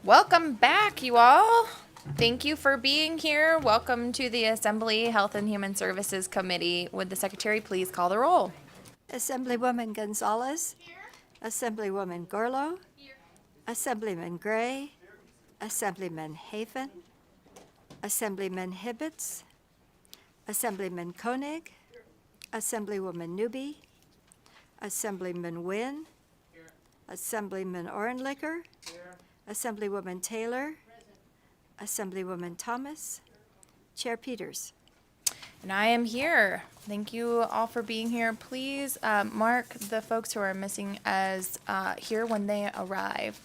Welcome back, you all. Thank you for being here. Welcome to the Assembly Health and Human Services Committee. Would the Secretary please call the roll? Assemblywoman Gonzalez. Here. Assemblywoman Gorlow. Here. Assemblyman Gray. Here. Assemblyman Hafen. Assemblyman Hibbets. Assemblyman Koenig. Here. Assemblywoman Newby. Assemblyman Wynn. Here. Assemblyman Orenlicker. Here. Assemblywoman Taylor. Present. Assemblywoman Thomas. Here. Chair Peters. And I am here. Thank you all for being here. Please mark the folks who are missing as here when they arrive.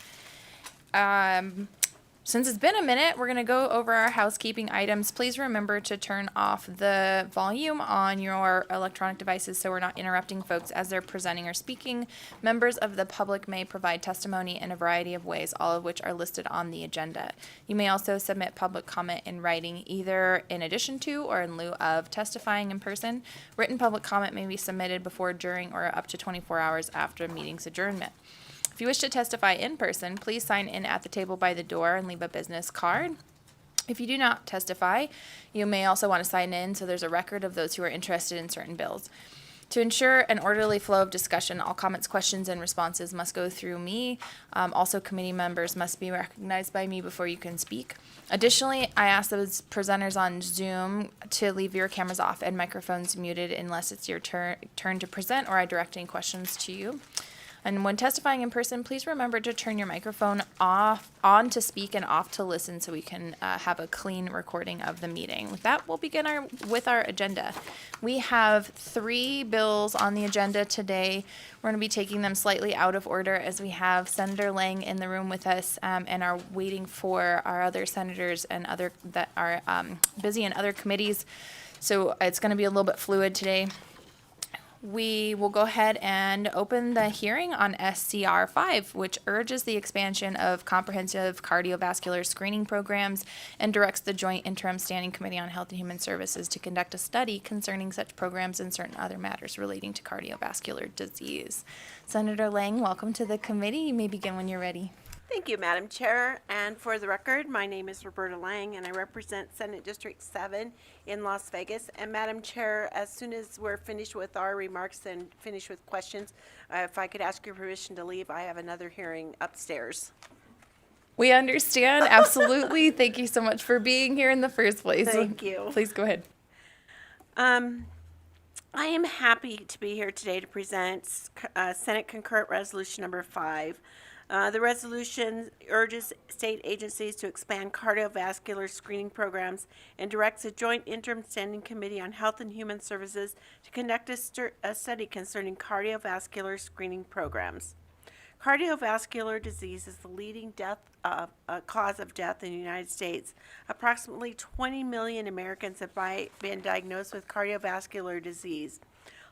Since it's been a minute, we're going to go over our housekeeping items. Please remember to turn off the volume on your electronic devices so we're not interrupting folks as they're presenting or speaking. Members of the public may provide testimony in a variety of ways, all of which are listed on the agenda. You may also submit public comment in writing, either in addition to or in lieu of testifying in person. Written public comment may be submitted before, during, or up to 24 hours after a meeting's adjournment. If you wish to testify in person, please sign in at the table by the door and leave a business card. If you do not testify, you may also want to sign in so there's a record of those who are interested in certain bills. To ensure an orderly flow of discussion, all comments, questions, and responses must go through me. Also, committee members must be recognized by me before you can speak. Additionally, I ask those presenters on Zoom to leave your cameras off and microphones muted unless it's your turn to present or I direct any questions to you. And when testifying in person, please remember to turn your microphone on to speak and off to listen so we can have a clean recording of the meeting. With that, we'll begin with our agenda. We have 3 bills on the agenda today. We're going to be taking them slightly out of order as we have Senator Lang in the room with us and are waiting for our other senators and other that are busy in other committees. So it's going to be a little bit fluid today. We will go ahead and open the hearing on SCR 5, which urges the expansion of comprehensive cardiovascular screening programs and directs the Joint Interim Standing Committee on Health and Human Services to conduct a study concerning such programs and certain other matters relating to cardiovascular disease. Senator Lang, welcome to the committee. You may begin when you're ready. Thank you, Madam Chair. And for the record, my name is Roberta Lang, and I represent Senate District 7 in Las Vegas. And Madam Chair, as soon as we're finished with our remarks and finished with questions, if I could ask your permission to leave, I have another hearing upstairs. We understand, absolutely. Thank you so much for being here in the first place. Thank you. Please go ahead. I am happy to be here today to present Senate Concurrent Resolution number 5. The resolution urges state agencies to expand cardiovascular screening programs and directs a Joint Interim Standing Committee on Health and Human Services to conduct a study concerning cardiovascular screening programs. Cardiovascular disease is the leading cause of death in the United States. Approximately 20 million Americans have been diagnosed with cardiovascular disease.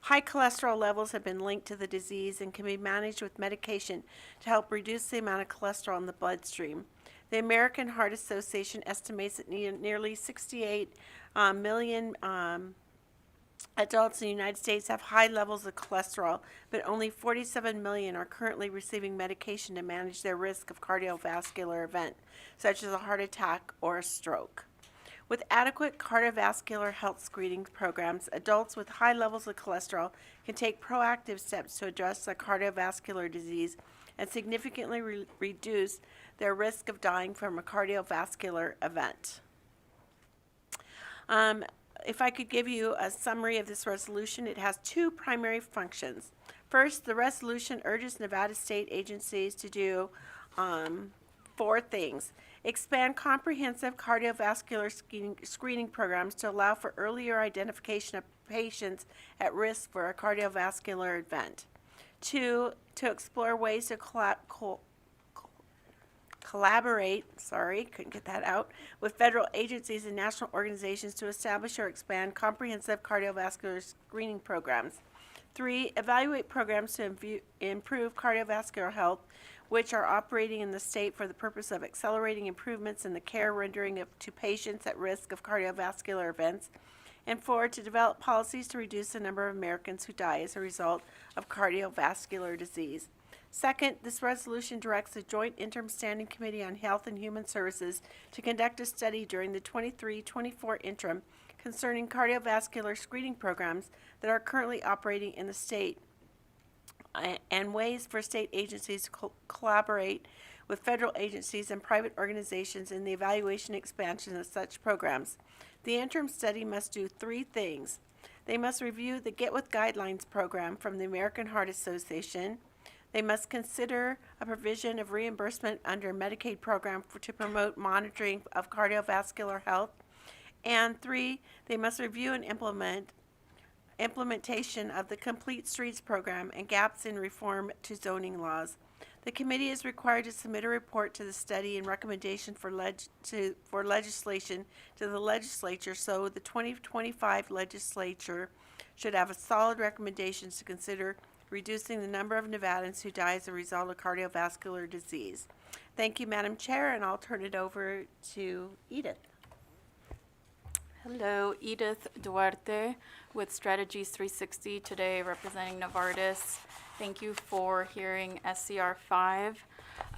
High cholesterol levels have been linked to the disease and can be managed with medication to help reduce the amount of cholesterol in the bloodstream. The American Heart Association estimates that nearly 68 million adults in the United States have high levels of cholesterol, but only 47 million are currently receiving medication to manage their risk of cardiovascular event, such as a heart attack or a stroke. With adequate cardiovascular health screening programs, adults with high levels of cholesterol can take proactive steps to address the cardiovascular disease and significantly reduce their risk of dying from a cardiovascular event. If I could give you a summary of this resolution, it has 2 primary functions. First, the resolution urges Nevada state agencies to do 4 things. Expand comprehensive cardiovascular screening programs to allow for earlier identification of patients at risk for a cardiovascular event. 2, to explore ways to collaborate, with federal agencies and national organizations to establish or expand comprehensive cardiovascular screening programs. 3, evaluate programs to improve cardiovascular health, which are operating in the state for the purpose of accelerating improvements in the care rendering to patients at risk of cardiovascular events. And 4, to develop policies to reduce the number of Americans who die as a result of cardiovascular disease. Second, this resolution directs the Joint Interim Standing Committee on Health and Human Services to conduct a study during the 23-24 interim concerning cardiovascular screening programs that are currently operating in the state and ways for state agencies to collaborate with federal agencies and private organizations in the evaluation and expansion of such programs. The interim study must do three things. They must review the Get With Guidelines program from the American Heart Association. They must consider a provision of reimbursement under a Medicaid program to promote monitoring of cardiovascular health. And three, they must review and implementation of the Complete Streets program and gaps in reform to zoning laws. The committee is required to submit a report to the study and recommendation for legislation to the legislature, so the 2025 legislature should have a solid recommendations to consider reducing the number of Nevadans who die as a result of cardiovascular disease. Thank you, Madam Chair, and I'll turn it over to Edith. Hello, Edith Duarte with Strategies 360, today representing Novartis. Thank you for hearing SCR 5.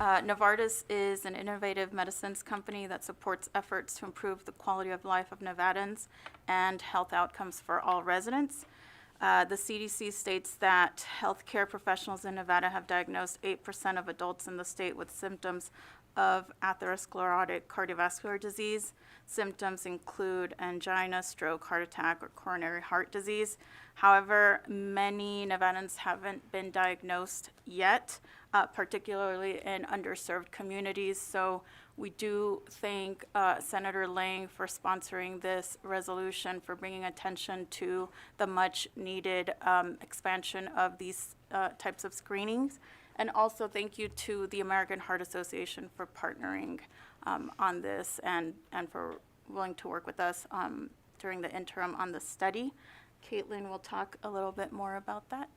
Novartis is an innovative medicines company that supports efforts to improve the quality of life of Nevadans and health outcomes for all residents. The CDC states that healthcare professionals in Nevada have diagnosed 8% of adults in the state with symptoms of atherosclerotic cardiovascular disease. Symptoms include angina, stroke, heart attack, or coronary heart disease. However, many Nevadans haven't been diagnosed yet, particularly in underserved communities. So we do thank Senator Lang for sponsoring this resolution, for bringing attention to the much needed expansion of these types of screenings. And also thank you to the American Heart Association for partnering on this and for willing to work with us during the interim on the study. Caitlin will talk a little bit more about that.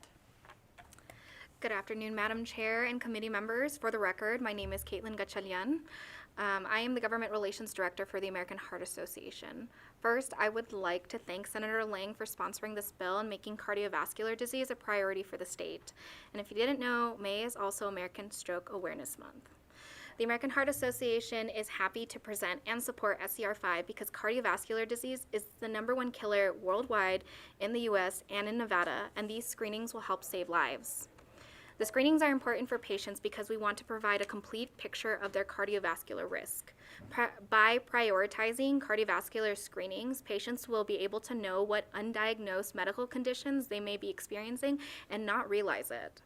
Good afternoon, Madam Chair and committee members. For the record, my name is Caitlin Gachalian. I am the Government Relations Director for the American Heart Association. First, I would like to thank Senator Lang for sponsoring this bill and making cardiovascular disease a priority for the state. And if you didn't know, May is also American Stroke Awareness Month. The American Heart Association is happy to present and support SCR5 because cardiovascular disease is the #1 killer worldwide in the U.S. and in Nevada, and these screenings will help save lives. The screenings are important for patients because we want to provide a complete picture of their cardiovascular risk. By prioritizing cardiovascular screenings, patients will be able to know what undiagnosed medical conditions they may be experiencing and not realize it.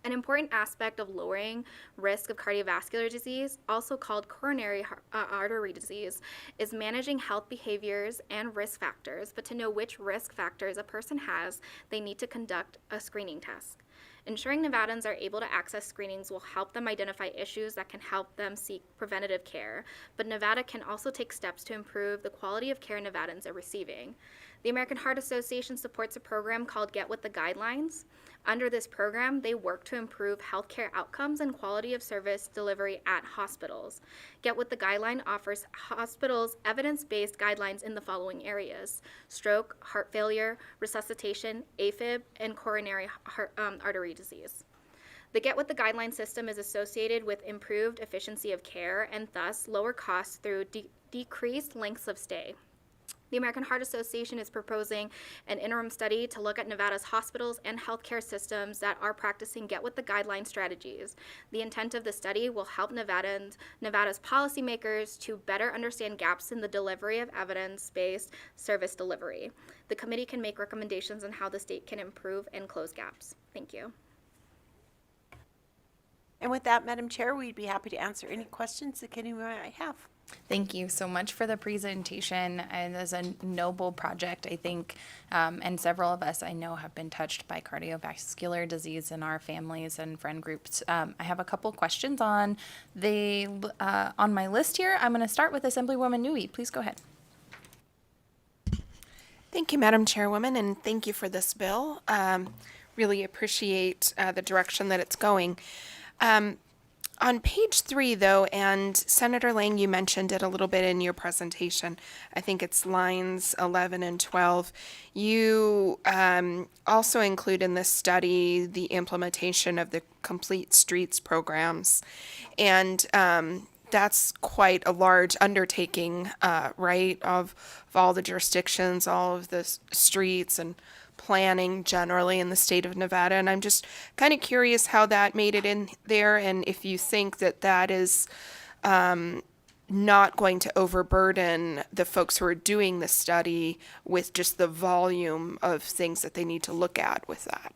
An important aspect of lowering risk of cardiovascular disease, also called coronary artery disease, is managing health behaviors and risk factors. But to know which risk factors a person has, they need to conduct a screening test. Ensuring Nevadans are able to access screenings will help them identify issues that can help them seek preventative care, but Nevada can also take steps to improve the quality of care Nevadans are receiving. The American Heart Association supports a program called Get With The Guidelines. Under this program, they work to improve healthcare outcomes and quality of service delivery at hospitals. Get With The Guideline offers hospitals evidence-based guidelines in the following areas: stroke, heart failure, resuscitation, AFib, and coronary artery disease. The Get With The Guideline system is associated with improved efficiency of care and thus lower costs through decreased lengths of stay. The American Heart Association is proposing an interim study to look at Nevada's hospitals and healthcare systems that are practicing Get With The Guideline strategies. The intent of the study will help Nevada's policymakers to better understand gaps in the delivery of evidence-based service delivery. The committee can make recommendations on how the state can improve and close gaps. Thank you. And with that, Madam Chair, we'd be happy to answer any questions that anyone might have. Thank you so much for the presentation. And as a noble project, I think, and several of us I know have been touched by cardiovascular disease in our families and friend groups. I have a couple questions on my list here. I'm going to start with Assemblywoman Newey. Please go ahead. Thank you, Madam Chairwoman, and thank you for this bill. Really appreciate the direction that it's going. On page 3, though, and Senator Lang, you mentioned it a little bit in your presentation. I think it's lines 11 and 12. You also include in this study the implementation of the Complete Streets programs. And that's quite a large undertaking, right, of all the jurisdictions, all of the streets and planning generally in the state of Nevada. And I'm just kind of curious how that made it in there, and if you think that that is not going to overburden the folks who are doing the study with just the volume of things that they need to look at with that.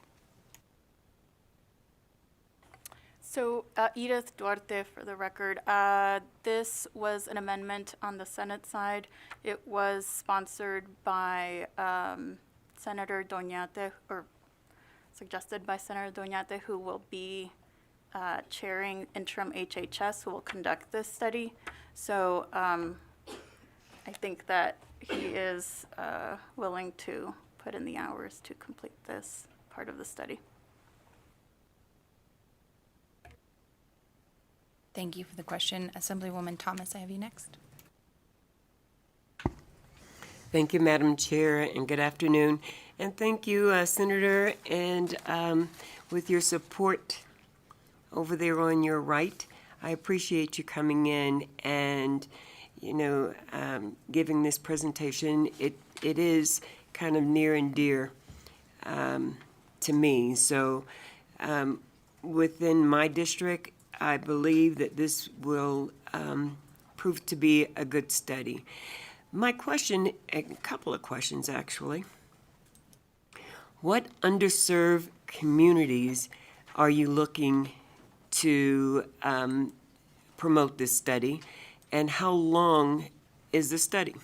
So Edith Duarte, for the record, this was an amendment on the Senate side. It was sponsored by Senator Doñate, or suggested by Senator Doñate, who will be chairing interim HHS, who will conduct this study. So I think that he is willing to put in the hours to complete this part of the study. Thank you for the question. Assemblywoman Thomas, I have you next. Thank you, Madam Chair, and good afternoon. And thank you, Senator, and with your support over there on your right, I appreciate you coming in and, giving this presentation. It is kind of near and dear to me. So within my district, I believe that this will prove to be a good study. My question, a couple of questions actually. What underserved communities are you looking to promote this study, and how long is the study?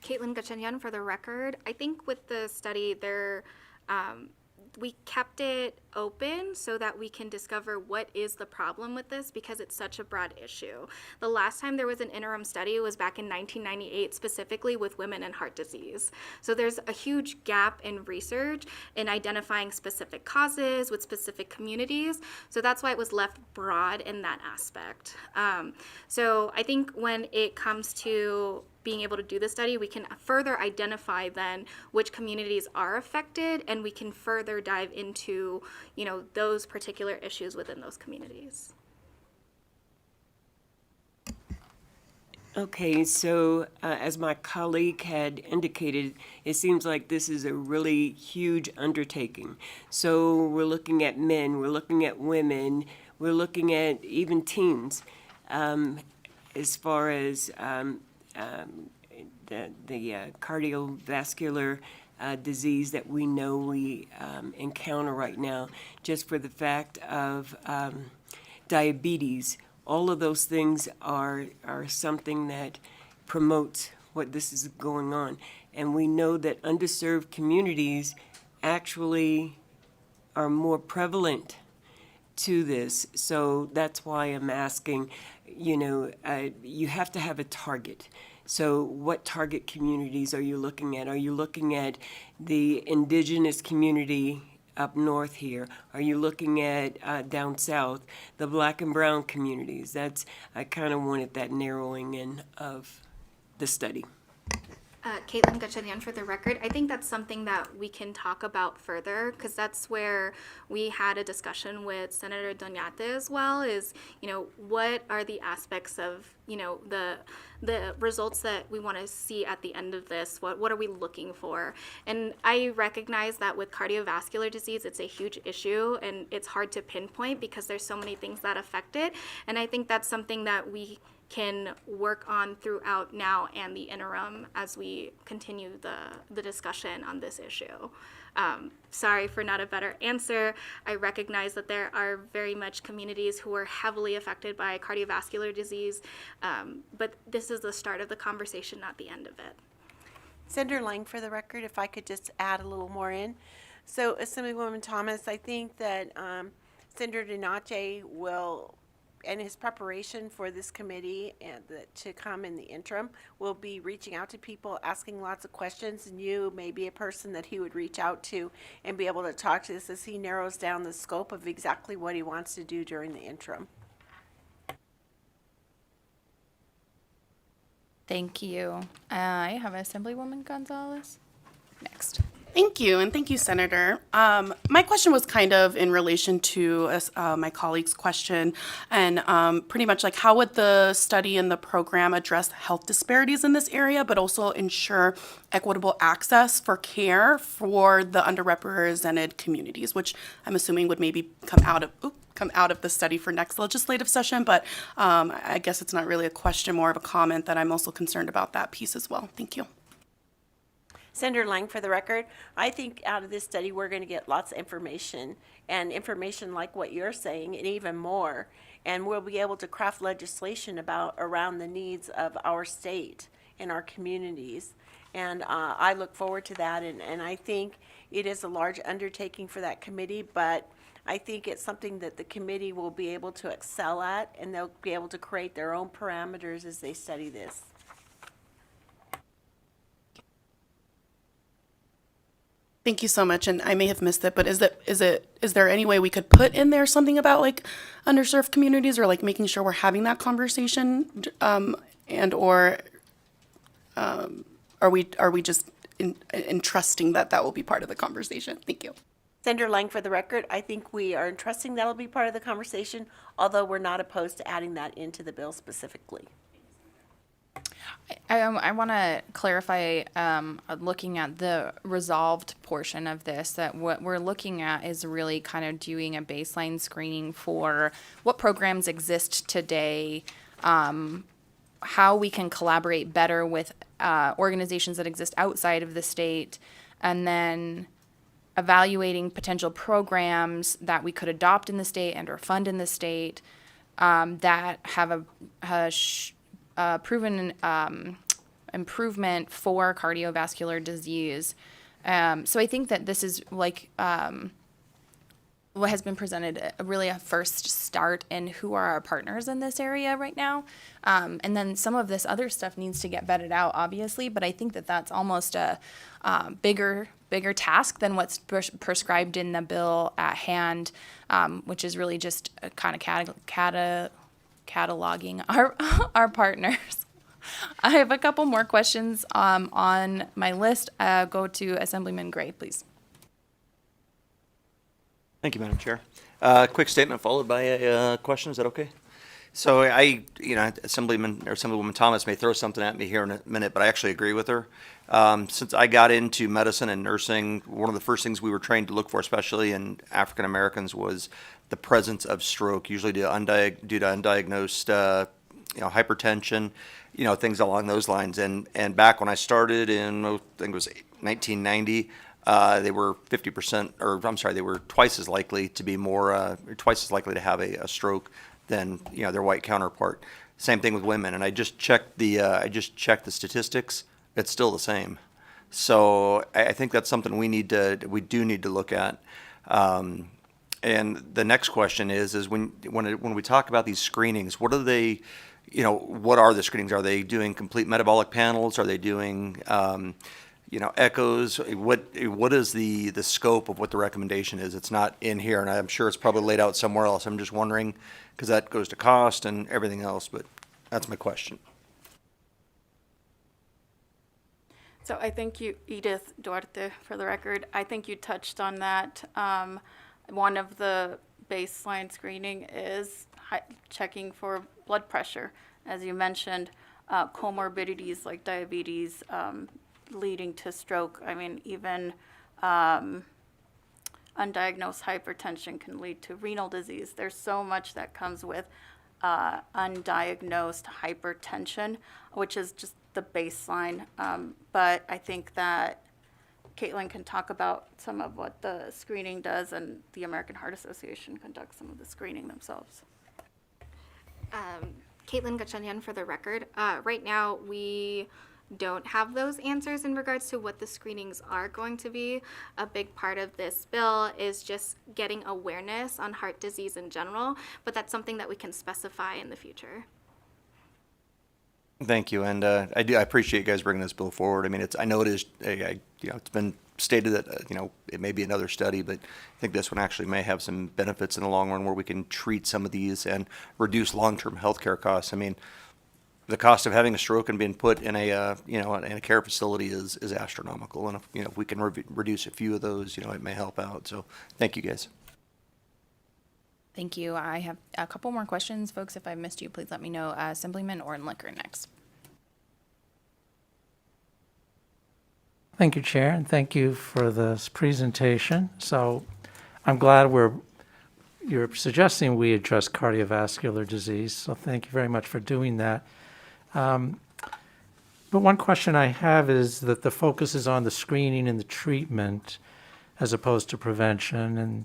Caitlin Gachanyan for the record. I think with the study, we kept it open so that we can discover what is the problem with this, because it's such a broad issue. The last time there was an interim study was back in 1998, specifically with women and heart disease. So there's a huge gap in research in identifying specific causes with specific communities. So that's why it was left broad in that aspect. So I think when it comes to being able to do the study, we can further identify then which communities are affected, and we can further dive into, those particular issues within those communities. Okay, so as my colleague had indicated, it seems like this is a really huge undertaking. So we're looking at men, we're looking at women, we're looking at even teens, as far as the cardiovascular disease that we know we encounter right now, just for the fact of diabetes. All of those things are something that promotes what this is going on. And we know that underserved communities actually are more prevalent to this. So that's why I'm asking, you have to have a target. So what target communities are you looking at? Are you looking at the indigenous community up north here? Are you looking at down south, the black and brown communities? I kind of wanted that narrowing in of the study. Caitlin Gachanyan for the record. I think that's something that we can talk about further, because that's where we had a discussion with Senator Doñate as well, is, what are the aspects of, the results that we want to see at the end of this? What are we looking for? And I recognize that with cardiovascular disease, it's a huge issue, and it's hard to pinpoint because there's so many things that affect it. And I think that's something that we can work on throughout now and the interim as we continue the discussion on this issue. Sorry for not a better answer. I recognize that there are very much communities who are heavily affected by cardiovascular disease, but this is the start of the conversation, not the end of it. Senator Lang, for the record, if I could just add a little more in. So, Assemblywoman Thomas, I think that Senator Doñate will and his preparation for this committee and to come in the interim will be reaching out to people, asking lots of questions, and you may be a person that he would reach out to and be able to talk to this as he narrows down the scope of exactly what he wants to do during the interim. Thank you. I have Assemblywoman Gonzalez next. Thank you, and thank you, Senator. My question was kind of in relation to my colleague's question, and pretty much like how would the study and the program address health disparities in this area, but also ensure equitable access for care for the underrepresented communities, which I'm assuming would maybe come out of the study for next legislative session, but I guess it's not really a question, more of a comment that I'm also concerned about that piece as well. Thank you. Senator Lang, for the record, I think out of this study, we're going to get lots of information, and information like what you're saying, and even more. And we'll be able to craft legislation around the needs of our state and our communities. And I look forward to that, and I think it is a large undertaking for that committee, but I think it's something that the committee will be able to excel at, and they'll be able to create their own parameters as they study this. Thank you so much, and I may have missed it, but is there any way we could put in there something about like underserved communities, or like making sure we're having that conversation, and or are we just entrusting that will be part of the conversation? Thank you. Senator Lang, for the record, I think we are entrusting that'll be part of the conversation, although we're not opposed to adding that into the bill specifically. I want to clarify, looking at the resolved portion of this, that what we're looking at is really kind of doing a baseline screening for what programs exist today, how we can collaborate better with organizations that exist outside of the state, and then evaluating potential programs that we could adopt in the state and or fund in the state that have a proven improvement for cardiovascular disease. So I think that this is like what has been presented, really a first start in who are our partners in this area right now. And then some of this other stuff needs to get vetted out, obviously, but I think that that's almost a bigger task than what's prescribed in the bill at hand, which is really just kind of cataloging our partners. I have a couple more questions on my list. Go to Assemblyman Gray, please. Thank you, Madam Chair. Quick statement followed by a question. Is that okay? So Assemblywoman Thomas may throw something at me here in a minute, but I actually agree with her. Since I got into medicine and nursing, one of the first things we were trained to look for, especially in African Americans, was the presence of stroke, usually due to undiagnosed, hypertension, things along those lines. And back when I started in, I think it was 1990, they were 50%, or I'm sorry, they were twice as likely to be twice as likely to have a stroke than their white counterpart. Same thing with women. And I just checked the statistics. It's still the same. So I think that's something we do need to look at. And the next question is when we talk about these screenings, what are they? What are the screenings? Are they doing complete metabolic panels? Are they doing echoes? What is the scope of what the recommendation is? It's not in here, and I'm sure it's probably laid out somewhere else. I'm just wondering, because that goes to cost and everything else, but that's my question. So I thank you, Edith Duarte, for the record. I think you touched on that. One of the baseline screening is checking for blood pressure. As you mentioned, comorbidities like diabetes leading to stroke. I mean, even undiagnosed hypertension can lead to renal disease. There's so much that comes with undiagnosed hypertension, which is just the baseline. But I think that Caitlin can talk about some of what the screening does, and the American Heart Association conducts some of the screening themselves. Caitlin Gachanian for the record. Right now, we don't have those answers in regards to what the screenings are going to be. A big part of this bill is just getting awareness on heart disease in general, but that's something that we can specify in the future. Thank you, and I appreciate you guys bringing this bill forward. I mean, I know it is, it's been stated that, it may be another study, but I think this one actually may have some benefits in the long run where we can treat some of these and reduce long-term healthcare costs. I mean, the cost of having a stroke and being put in a, in a care facility is astronomical, and if we can reduce a few of those, it may help out. So, thank you guys. Thank you. I have a couple more questions. Folks, if I missed you, please let me know. Assemblyman Ornlicker next. Thank you, Chair, and thank you for this presentation. So I'm glad you're suggesting we address cardiovascular disease, so thank you very much for doing that. But one question I have is that the focus is on the screening and the treatment as opposed to prevention, and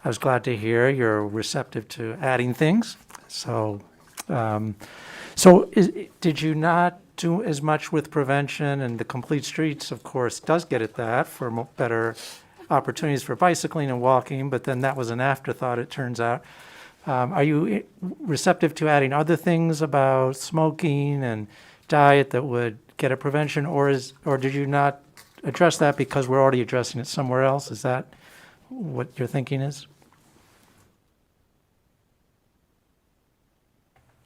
I was glad to hear you're receptive to adding things. So, did you not do as much with prevention? And the Complete Streets, of course, does get at that for better opportunities for bicycling and walking, but then that was an afterthought, it turns out. Are you receptive to adding other things about smoking and diet that would get at prevention, or did you not address that because we're already addressing it somewhere else? Is that what your thinking is?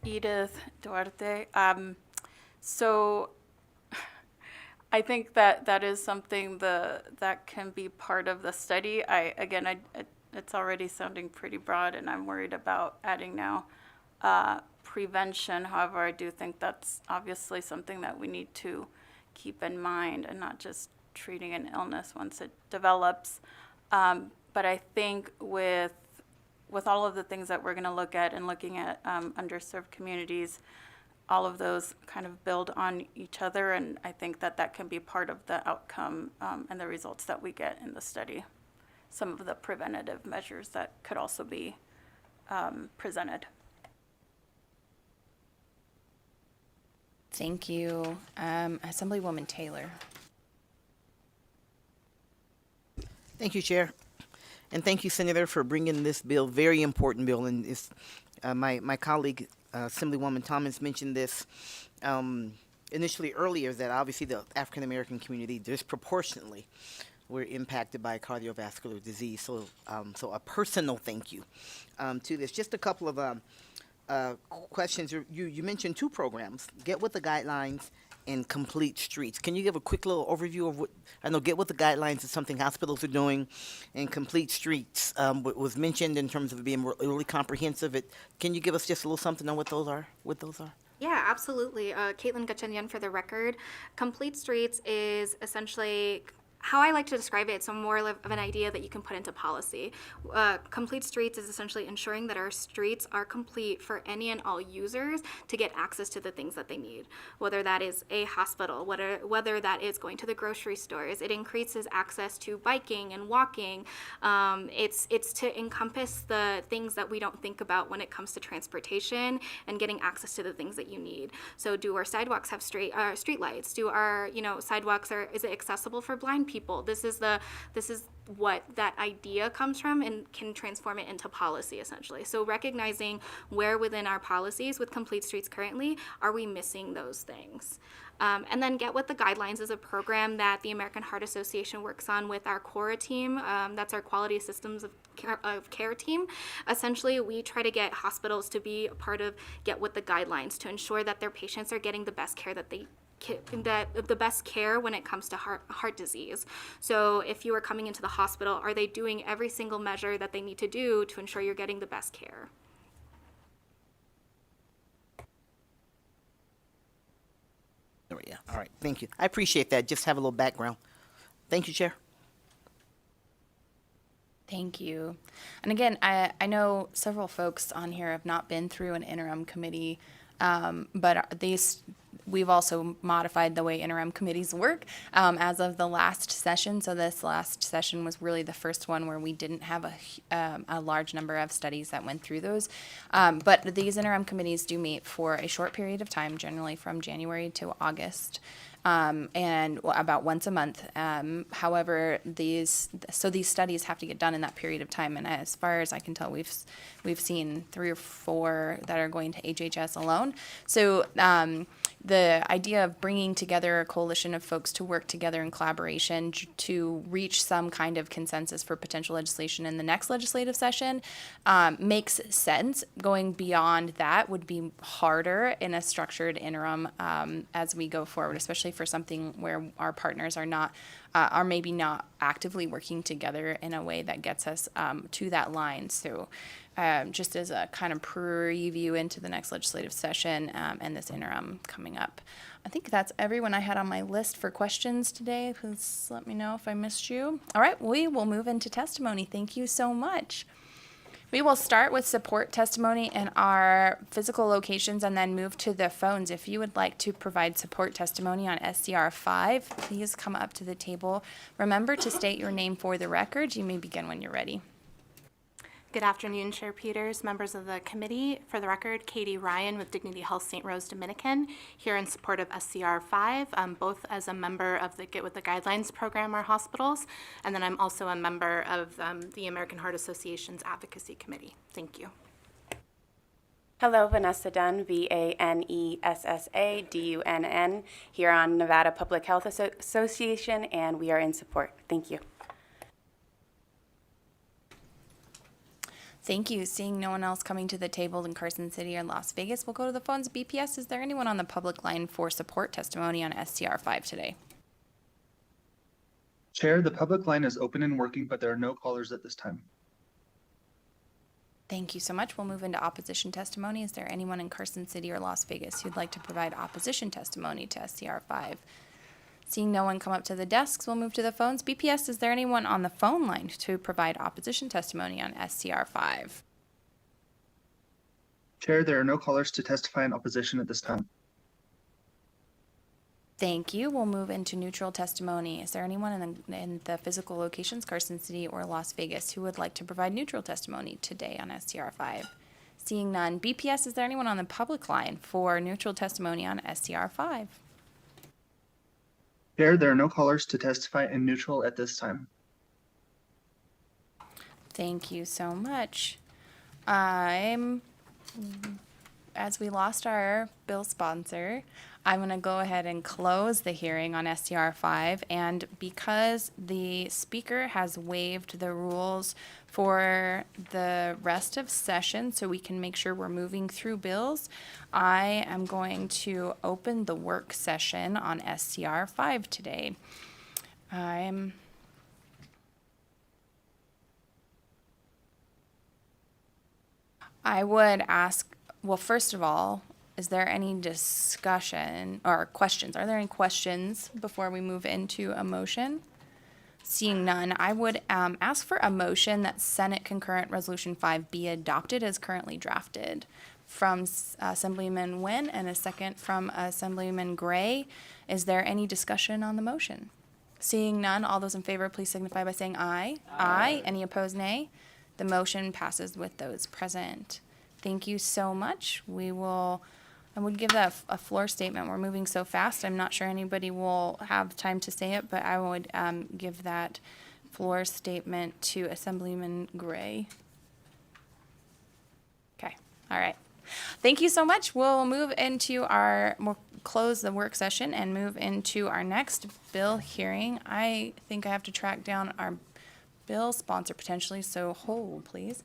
Edith Duarte. So I think that is something that can be part of the study. It's already sounding pretty broad, and I'm worried about adding now prevention. However, I do think that's obviously something that we need to keep in mind, and not just treating an illness once it develops. But I think with all of the things that we're going to look at and looking at underserved communities, all of those kind of build on each other, and I think that can be part of the outcome and the results that we get in the study. Some of the preventative measures that could also be presented. Thank you. Assemblywoman Taylor. Thank you, Chair. And thank you, Senator, for bringing this bill, very important bill. And it's, my colleague, Assemblywoman Thomas, mentioned this initially earlier, that obviously the African-American community disproportionately were impacted by cardiovascular disease. So, so a personal thank you to this. Just a couple of questions. You mentioned two programs, Get With the Guidelines and Complete Streets. Can you give a quick little overview of what, I know Get With the Guidelines is something hospitals are doing, and Complete Streets was mentioned in terms of it being really comprehensive. Can you give us just a little something on what those are? Yeah, absolutely. Caitlin Gatchanyan for the record. Complete Streets is essentially how I like to describe it. It's more of an idea that you can put into policy. Complete Streets is essentially ensuring that our streets are complete for any and all users to get access to the things that they need, whether that is a hospital, whether that is going to the grocery stores. It increases access to biking and walking. It's to encompass the things that we don't think about when it comes to transportation and getting access to the things that you need. So, do our sidewalks have street lights? Do our sidewalks is it accessible for blind people? This is what that idea comes from, and can transform it into policy essentially. So recognizing where within our policies with Complete Streets currently are we missing those things. And then Get With the Guidelines is a program that the American Heart Association works on with our CORA team. That's our Quality Systems of Care team. Essentially, we try to get hospitals to be a part of Get With the Guidelines to ensure that their patients are getting the best care the best care when it comes to heart disease. So if you are coming into the hospital, are they doing every single measure that they need to do to ensure you're getting the best care? Yeah. All right. Thank you. I appreciate that. Just have a little background. Thank you, Chair. Thank you. And again, I know several folks on here have not been through an interim committee, but we've also modified the way interim committees work as of the last session. So this last session was really the first one where we didn't have a large number of studies that went through those. But these interim committees do meet for a short period of time, generally from January to August. and about once a month. However, these studies have to get done in that period of time, and as far as I can tell, we've seen 3 or 4 that are going to HHS alone. So the idea of bringing together a coalition of folks to work together in collaboration to reach some kind of consensus for potential legislation in the next legislative session makes sense. Going beyond that would be harder in a structured interim as we go forward, especially for something where our partners are maybe not actively working together in a way that gets us to that line. So just as a kind of preview into the next legislative session and this interim coming up. I think that's everyone I had on my list for questions today. Please let me know if I missed you. All right, we will move into testimony. Thank you so much. We will start with support testimony in our physical locations and then move to the phones. If you would like to provide support testimony on SCR 5, please come up to the table. Remember to state your name for the record. You may begin when you're ready. Good afternoon, Chair Peters, members of the committee. For the record, Katie Ryan with Dignity Health St. Rose Dominican, here in support of SCR 5, both as a member of the Get With the Guidelines program, our hospitals, and then I'm also a member of the American Heart Association's Advocacy Committee. Thank you. Hello, Vanessa Dunn, VANESSA DUNN, here on Nevada Public Health Association, and we are in support. Thank you. Thank you. Seeing no one else coming to the table in Carson City or Las Vegas, we'll go to the phones. BPS, is there anyone on the public line for support testimony on SCR 5 today? Chair, the public line is open and working, but there are no callers at this time. Thank you so much. We'll move into opposition testimony. Is there anyone in Carson City or Las Vegas who'd like to provide opposition testimony to SCR 5? Seeing no one come up to the desks, we'll move to the phones. BPS, is there anyone on the phone line to provide opposition testimony on SCR 5? Chair, there are no callers to testify in opposition at this time. Thank you. We'll move into neutral testimony. Is there anyone in the physical locations, Carson City or Las Vegas, who would like to provide neutral testimony today on SCR 5? Seeing none. BPS, is there anyone on the public line for neutral testimony on SCR 5? Chair, there are no callers to testify in neutral at this time. Thank you so much. As we lost our bill sponsor, I'm going to go ahead and close the hearing on SCR 5. And because the speaker has waived the rules for the rest of session so we can make sure we're moving through bills, I am going to open the work session on SCR 5 today. I would ask, well, first of all, is there any discussion or questions? Are there any questions before we move into a motion? Seeing none, I would ask for a motion that Senate Concurrent Resolution 5 be adopted as currently drafted. From Assemblyman Nguyen and a second from Assemblyman Gray. Is there any discussion on the motion? Seeing none, all those in favor, please signify by saying aye. Aye. Any opposed, nay? The motion passes with those present. Thank you so much. I would give that a floor statement. We're moving so fast, I'm not sure anybody will have time to say it, but I would give that floor statement to Assemblyman Gray. Okay, all right. Thank you so much. We'll we'll close the work session and move into our next bill hearing. I think I have to track down our bill sponsor potentially, so hold, please.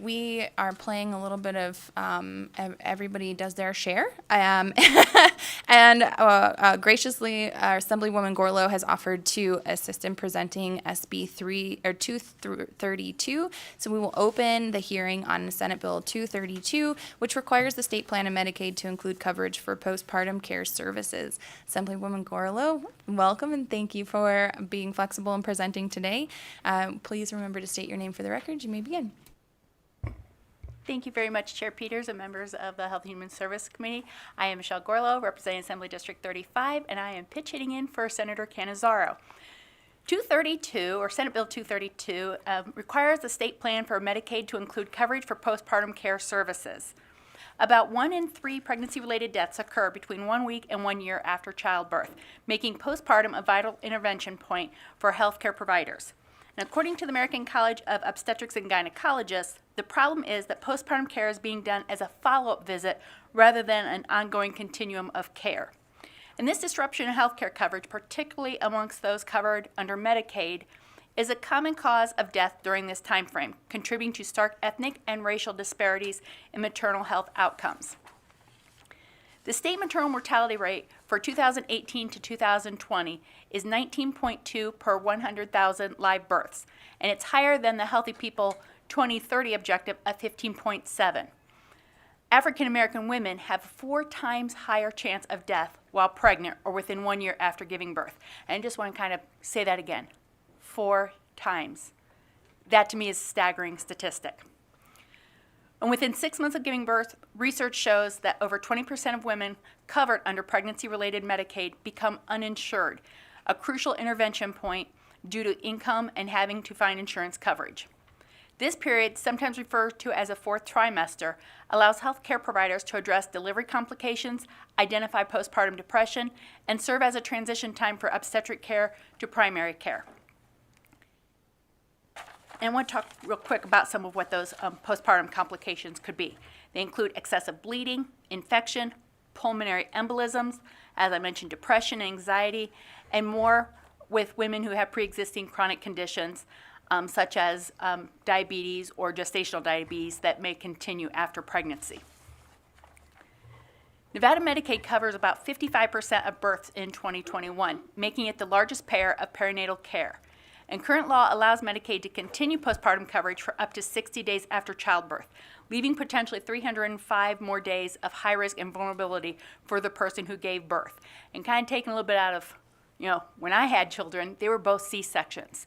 We are playing a little bit of everybody does their share. And graciously, our Assemblywoman Gorlow has offered to assist in presenting SB 232. So we will open the hearing on Senate Bill 232, which requires the state plan of Medicaid to include coverage for postpartum care services. Assemblywoman Gorlow, welcome and thank you for being flexible and presenting today. Please remember to state your name for the record. You may begin. Thank you very much, Chair Peters and members of the Health and Human Service Committee. I am Michelle Gorlow, representing Assembly District 35, and I am pitch hitting in for Senator Cannizzaro. 232, or Senate Bill 232, requires the state plan for Medicaid to include coverage for postpartum care services. About 1 in 3 pregnancy-related deaths occur between 1 week and 1 year after childbirth, making postpartum a vital intervention point for healthcare providers. And according to the American College of Obstetrics and Gynecologists, the problem is that postpartum care is being done as a follow-up visit rather than an ongoing continuum of care. And this disruption in healthcare coverage, particularly amongst those covered under Medicaid, is a common cause of death during this time frame, contributing to stark ethnic and racial disparities in maternal health outcomes. The state maternal mortality rate for 2018 to 2020 is 19.2 per 100,000 live births, and it's higher than the Healthy People 2030 objective of 15.7. African American women have 4 times higher chance of death while pregnant or within 1 year after giving birth. And I just want to kind of say that again. 4 times. That to me is a staggering statistic. And within 6 months of giving birth, research shows that over 20% of women covered under pregnancy-related Medicaid become uninsured, a crucial intervention point due to income and having to find insurance coverage. This period, sometimes referred to as a 4th trimester, allows healthcare providers to address delivery complications, identify postpartum depression, and serve as a transition time for obstetric care to primary care. And I want to talk real quick about some of what those postpartum complications could be. They include excessive bleeding, infection, pulmonary embolisms, as I mentioned, depression, anxiety, and more with women who have pre-existing chronic conditions such as diabetes or gestational diabetes that may continue after pregnancy. Nevada Medicaid covers about 55% of births in 2021, making it the largest payer of perinatal care. And current law allows Medicaid to continue postpartum coverage for up to 60 days after childbirth, leaving potentially 305 more days of high risk and vulnerability for the person who gave birth. And kind of taking a little bit out of, when I had children, they were both C-sections.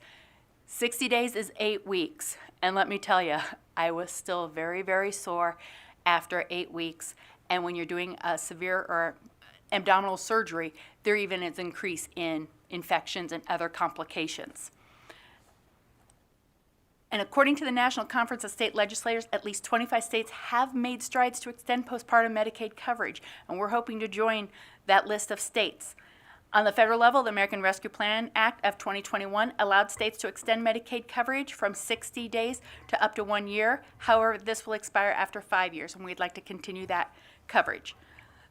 60 days is 8 weeks. And let me tell you, I was still very, very sore after 8 weeks. And when you're doing a severe or abdominal surgery, there even is an increase in infections and other complications. And according to the National Conference of State Legislators, at least 25 states have made strides to extend postpartum Medicaid coverage, and we're hoping to join that list of states. On the federal level, the American Rescue Plan Act of 2021 allowed states to extend Medicaid coverage from 60 days to up to 1 year. However, this will expire after 5 years, and we'd like to continue that coverage.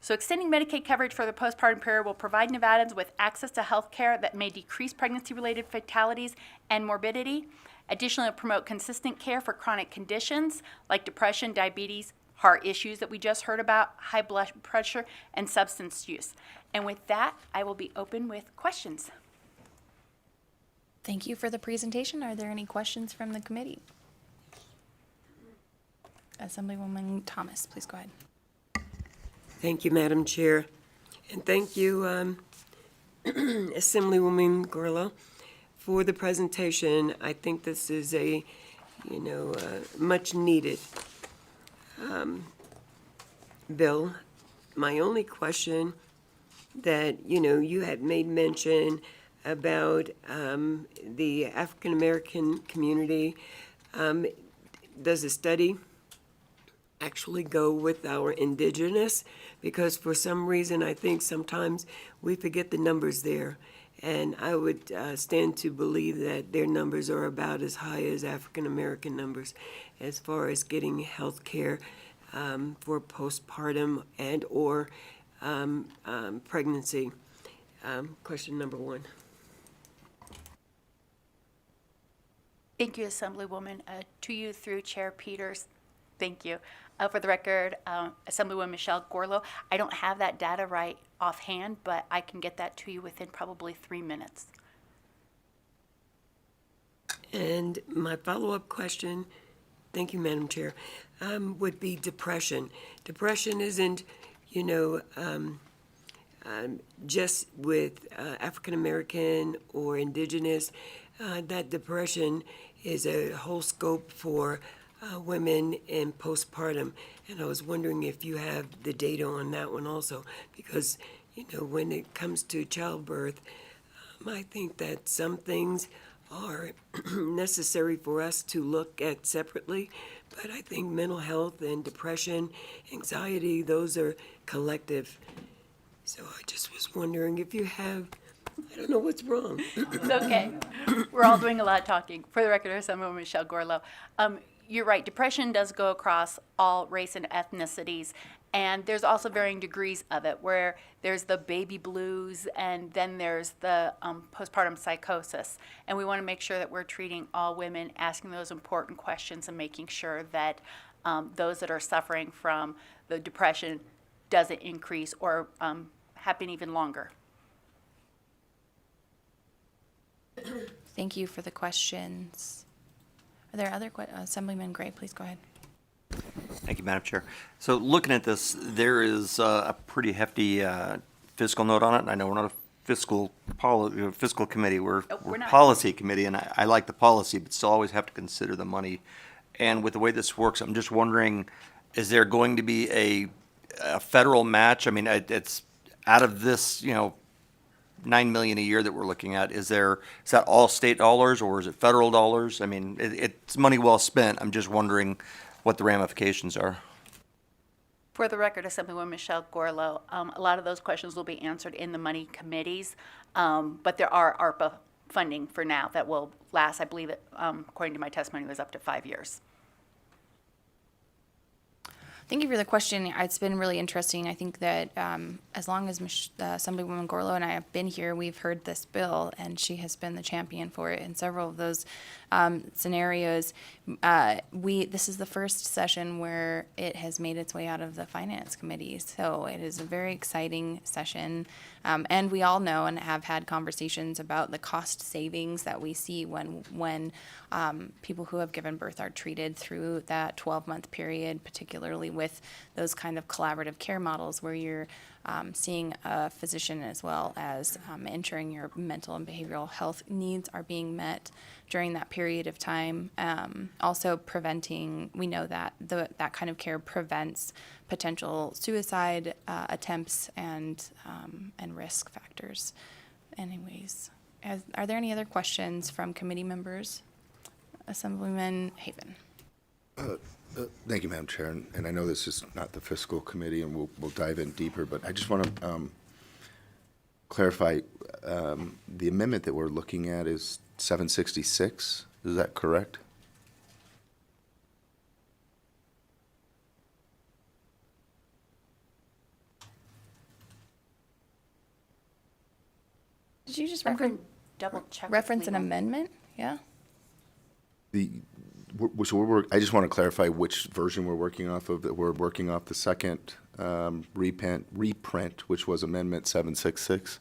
So extending Medicaid coverage for the postpartum period will provide Nevadans with access to health care that may decrease pregnancy-related fatalities and morbidity. Additionally, it'll promote consistent care for chronic conditions like depression, diabetes, heart issues that we just heard about, high blood pressure, and substance use. And with that, I will be open with questions. Thank you for the presentation. Are there any questions from the committee? Assemblywoman Thomas, please go ahead. Thank you, Madam Chair. And thank you, Assemblywoman Gorlo, for the presentation. I think this is a, much needed bill. My only question that, you had made mention about the African American community. Does the study actually go with our indigenous? Because for some reason, I think sometimes we forget the numbers there. And I would stand to believe that their numbers are about as high as African American numbers as far as getting health care for postpartum and or pregnancy. Question number 1. Thank you, Assemblywoman. To you through Chair Peters, thank you. For the record, Assemblywoman Michelle Gorlo, I don't have that data right offhand, but I can get that to you within probably 3 minutes. And my follow-up question, thank you, Madam Chair, would be depression. Depression isn't, just with African American or indigenous. That depression is a whole scope for women in postpartum, and I was wondering if you have the data on that one also, because when it comes to childbirth, I think that some things are necessary for us to look at separately, but I think mental health and depression, anxiety, those are collective. So I just was wondering if you have, I don't know what's wrong. It's okay. We're all doing a lot of talking. For the record, Assemblywoman Michelle Gorlow. You're right, depression does go across all race and ethnicities, and there's also varying degrees of it, where there's the baby blues and then there's the postpartum psychosis. And we want to make sure that we're treating all women, asking those important questions, and making sure that those that are suffering from the depression doesn't increase or happen even longer. Thank you for the questions. Are there other Assemblyman Gray, please go ahead. Thank you, Madam Chair. So looking at this, there is a pretty hefty fiscal note on it, and I know we're not a fiscal committee, we're not. policy committee, and I like the policy, but still always have to consider the money. And with the way this works, I'm just wondering, is there going to be a federal match? I mean, it's out of this, $9 million a year that we're looking at. Is that all state dollars or is it federal dollars? I mean, it's money well spent. I'm just wondering what the ramifications are. For the record, Assemblywoman Michelle Gorlow, a lot of those questions will be answered in the money committees, but there are ARPA funding for now that will last, I believe, according to my testimony, was up to 5 years. Thank you for the question. It's been really interesting. I think that as long as Assemblywoman Gorlow and I have been here, we've heard this bill, and she has been the champion for it in several of those scenarios. This is the first session where it has made its way out of the Finance Committee, so it is a very exciting session. And we all know and have had conversations about the cost savings that we see when people who have given birth are treated through that 12-month period, particularly with those kind of collaborative care models where you're seeing a physician as well as ensuring your mental and behavioral health needs are being met during that period of time. Also preventing, we know that that kind of care prevents potential suicide attempts and risk factors. Anyways, are there any other questions from committee members? Assemblyman Haven. Thank you, Madam Chair, and I know this is not the fiscal committee, and we'll dive in deeper, but I just want to clarify, the amendment that we're looking at is 766, is that correct? Did you just Double check. reference an amendment? Yeah. I just want to clarify which version we're working off of, that we're working off the second reprint, which was Amendment 766.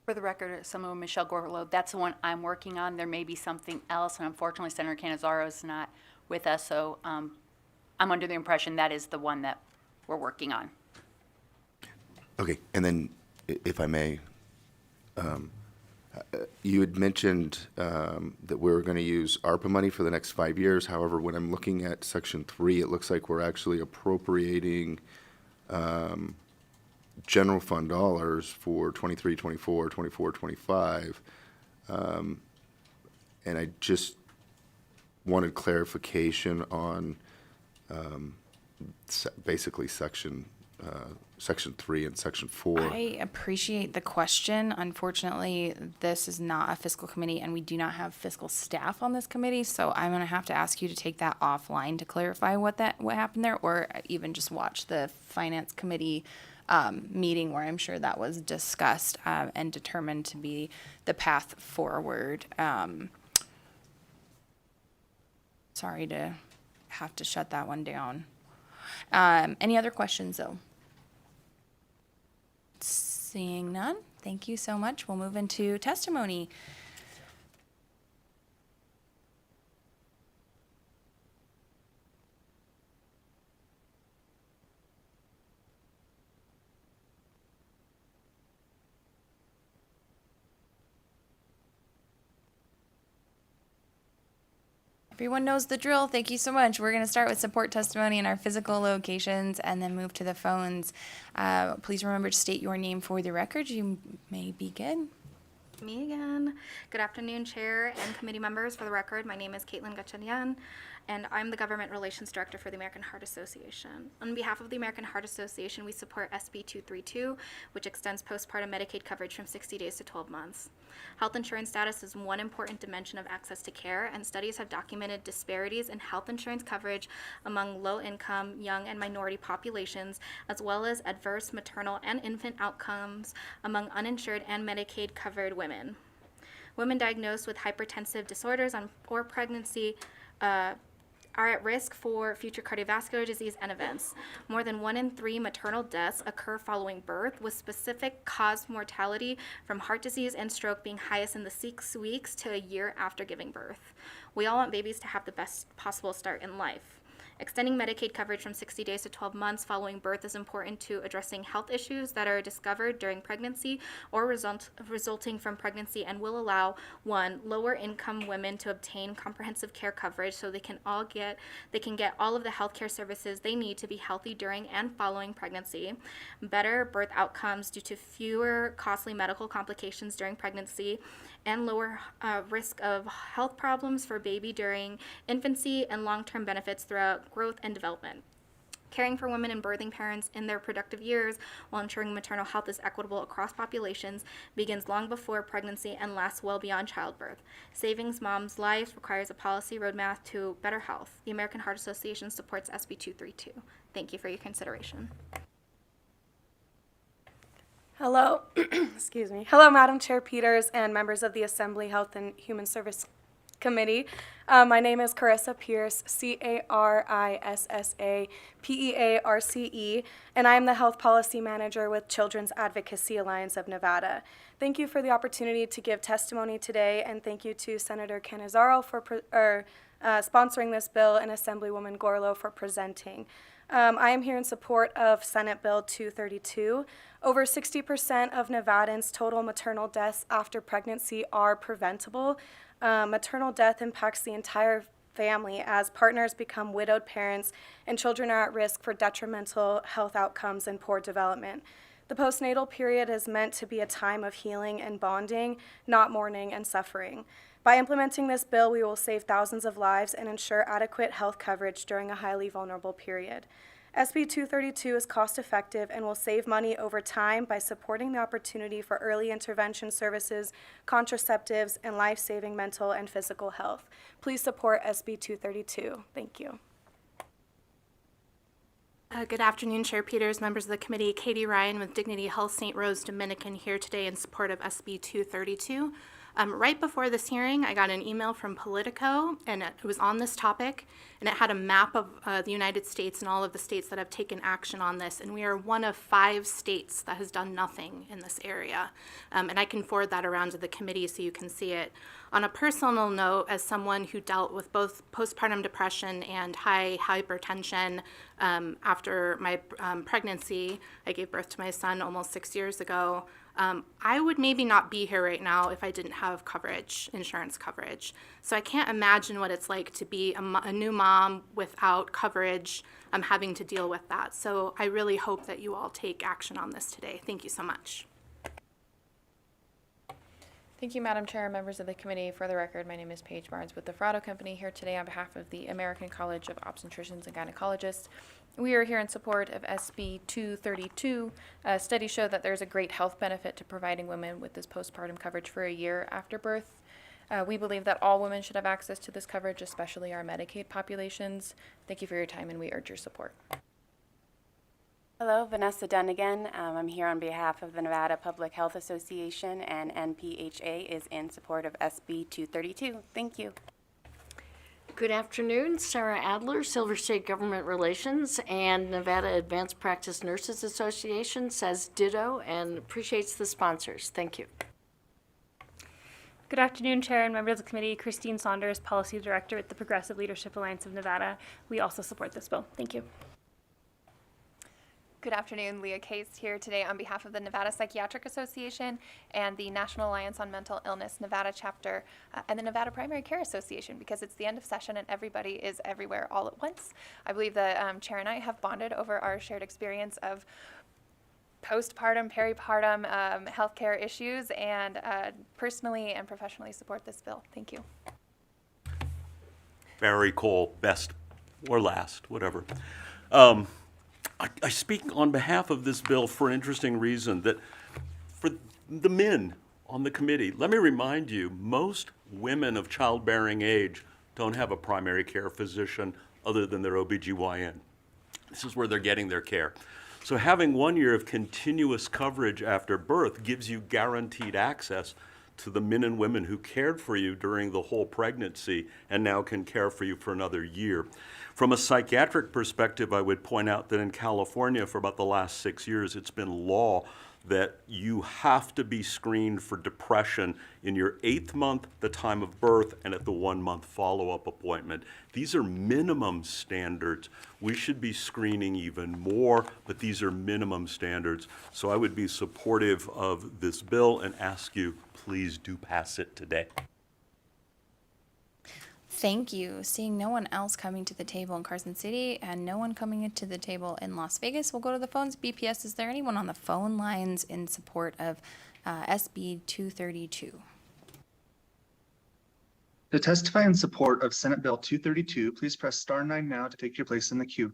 For the record, Assemblywoman Michelle Gorlow, that's the one I'm working on. There may be something else, and unfortunately, Senator Cannizzaro is not with us, so I'm under the impression that is the one that we're working on. Okay, and then, if I may, you had mentioned that we're going to use ARPA money for the next 5 years. However, when I'm looking at Section 3, it looks like we're actually appropriating general fund dollars for 23, 24, 24, 25. And I just wanted clarification on basically Section 3 and Section 4. I appreciate the question. Unfortunately, this is not a fiscal committee, and we do not have fiscal staff on this committee, so I'm going to have to ask you to take that offline to clarify what happened there, or even just watch the Finance Committee meeting where I'm sure that was discussed and determined to be the path forward. Sorry to have to shut that one down. Any other questions, though? Seeing none, thank you so much. We'll move into testimony. Everyone knows the drill. Thank you so much. We're going to start with support testimony in our physical locations and then move to the phones. Please remember to state your name for the record. You may begin. Me again. Good afternoon, Chair and committee members. For the record, my name is Caitlin Gachalyan, and I'm the Government Relations Director for the American Heart Association. On behalf of the American Heart Association, we support SB 232, which extends postpartum Medicaid coverage from 60 days to 12 months. Health insurance status is one important dimension of access to care, and studies have documented disparities in health insurance coverage among low-income, young, and minority populations, as well as adverse maternal and infant outcomes among uninsured and Medicaid-covered women. Women diagnosed with hypertensive disorders or pregnancy are at risk for future cardiovascular disease and events. More than 1 in 3 maternal deaths occur following birth, with specific cause mortality from heart disease and stroke being highest in the 6 weeks to a year after giving birth. We all want babies to have the best possible start in life. Extending Medicaid coverage from 60 days to 12 months following birth is important to addressing health issues that are discovered during pregnancy or resulting from pregnancy, and will allow, 1, lower income women to obtain comprehensive care coverage so they can get all of the health care services they need to be healthy during and following pregnancy, better birth outcomes due to fewer costly medical complications during pregnancy, and lower risk of health problems for baby during infancy, and long-term benefits throughout growth and development. Caring for women and birthing parents in their productive years while ensuring maternal health is equitable across populations begins long before pregnancy and lasts well beyond childbirth. Saving moms' lives requires a policy roadmap to better health. The American Heart Association supports SB 232. Thank you for your consideration. Hello, excuse me. Hello, Madam Chair Peters and members of the Assembly Health and Human Service Committee. My name is Carissa Pierce, Carissa and I am the Health Policy Manager with Children's Advocacy Alliance of Nevada. Thank you for the opportunity to give testimony today, and thank you to Senator Canizaro for sponsoring this bill and Assemblywoman Gorlo for presenting. I am here in support of Senate Bill 232. Over 60% of Nevadans' total maternal deaths after pregnancy are preventable. Maternal death impacts the entire family as partners become widowed parents and children are at risk for detrimental health outcomes and poor development. The postnatal period is meant to be a time of healing and bonding, not mourning and suffering. By implementing this bill, we will save thousands of lives and ensure adequate health coverage during a highly vulnerable period. SB 232 is cost-effective and will save money over time by supporting the opportunity for early intervention services, contraceptives, and life-saving mental and physical health. Please support SB 232. Thank you. Good afternoon, Chair Peters, members of the committee. Katie Ryan with Dignity Health St. Rose Dominican here today in support of SB 232. Right before this hearing, I got an email from Politico, and it was on this topic, and it had a map of the United States and all of the states that have taken action on this, and we are one of 5 states that has done nothing in this area. And I can forward that around to the committee so you can see it. On a personal note, as someone who dealt with both postpartum depression and high hypertension after my pregnancy, I gave birth to my son almost 6 years ago. I would maybe not be here right now if I didn't have coverage, insurance coverage. So I can't imagine what it's like to be a new mom without coverage, having to deal with that. So I really hope that you all take action on this today. Thank you so much. Thank you, Madam Chair, members of the committee. For the record, my name is Paige Barnes with the Fraudo Company, here today on behalf of the American College of Obstetricians and Gynecologists. We are here in support of SB 232. Studies show that there's a great health benefit to providing women with this postpartum coverage for a year after birth. We believe that all women should have access to this coverage, especially our Medicaid populations. Thank you for your time, and we urge your support. Hello, Vanessa Dunn again. I'm here on behalf of the Nevada Public Health Association, and NPHA is in support of SB 232. Thank you. Good afternoon, Sarah Adler, Silver State Government Relations, and Nevada Advanced Practice Nurses Association says ditto and appreciates the sponsors. Thank you. Good afternoon, Chair and members of the committee. Christine Saunders, Policy Director at the Progressive Leadership Alliance of Nevada. We also support this bill. Thank you. Good afternoon, Leah Case here today on behalf of the Nevada Psychiatric Association and the National Alliance on Mental Illness Nevada chapter and the Nevada Primary Care Association, because it's the end of session and everybody is everywhere all at once. I believe the chair and I have bonded over our shared experience of postpartum, peripartum healthcare issues, and personally and professionally support this bill. Thank you. Barry Cole, best or last, whatever. I speak on behalf of this bill for an interesting reason, that for the men on the committee, let me remind you, most women of childbearing age don't have a primary care physician other than their OBGYN. This is where they're getting their care. So having 1 year of continuous coverage after birth gives you guaranteed access to the men and women who cared for you during the whole pregnancy and now can care for you for another year. From a psychiatric perspective, I would point out that in California for about the last 6 years, it's been law that you have to be screened for depression in your 8th month, the time of birth, and at the 1 month follow-up appointment. These are minimum standards. We should be screening even more, but these are minimum standards. So I would be supportive of this bill and ask you, please do pass it today. Thank you. Seeing no one else coming to the table in Carson City and no one coming to the table in Las Vegas, we'll go to the phones. BPS, is there anyone on the phone lines in support of SB 232? To testify in support of Senate Bill 232, please press *9 now to take your place in the queue.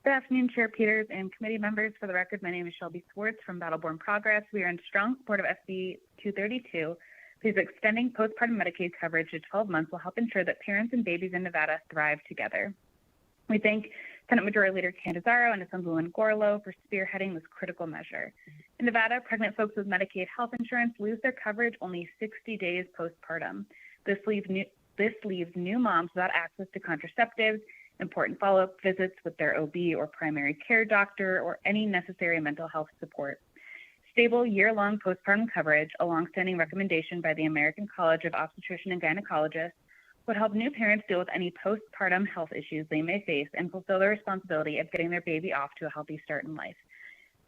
Good afternoon, Chair Peters and committee members. For the record, my name is Shelby Swartz from Battleborn Progress. We are in strong support of SB 232. Please, extending postpartum Medicaid coverage to 12 months will help ensure that parents and babies in Nevada thrive together. We thank Senate Majority Leader Canizaro and Assemblywoman Gorlo for spearheading this critical measure. In Nevada, pregnant folks with Medicaid health insurance lose their coverage only 60 days postpartum. This leaves new moms without access to contraceptives, important follow-up visits with their OB or primary care doctor, or any necessary mental health support. Stable year-long postpartum coverage, a long-standing recommendation by the American College of Obstetricians and Gynecologists, would help new parents deal with any postpartum health issues they may face and fulfill their responsibility of getting their baby off to a healthy start in life.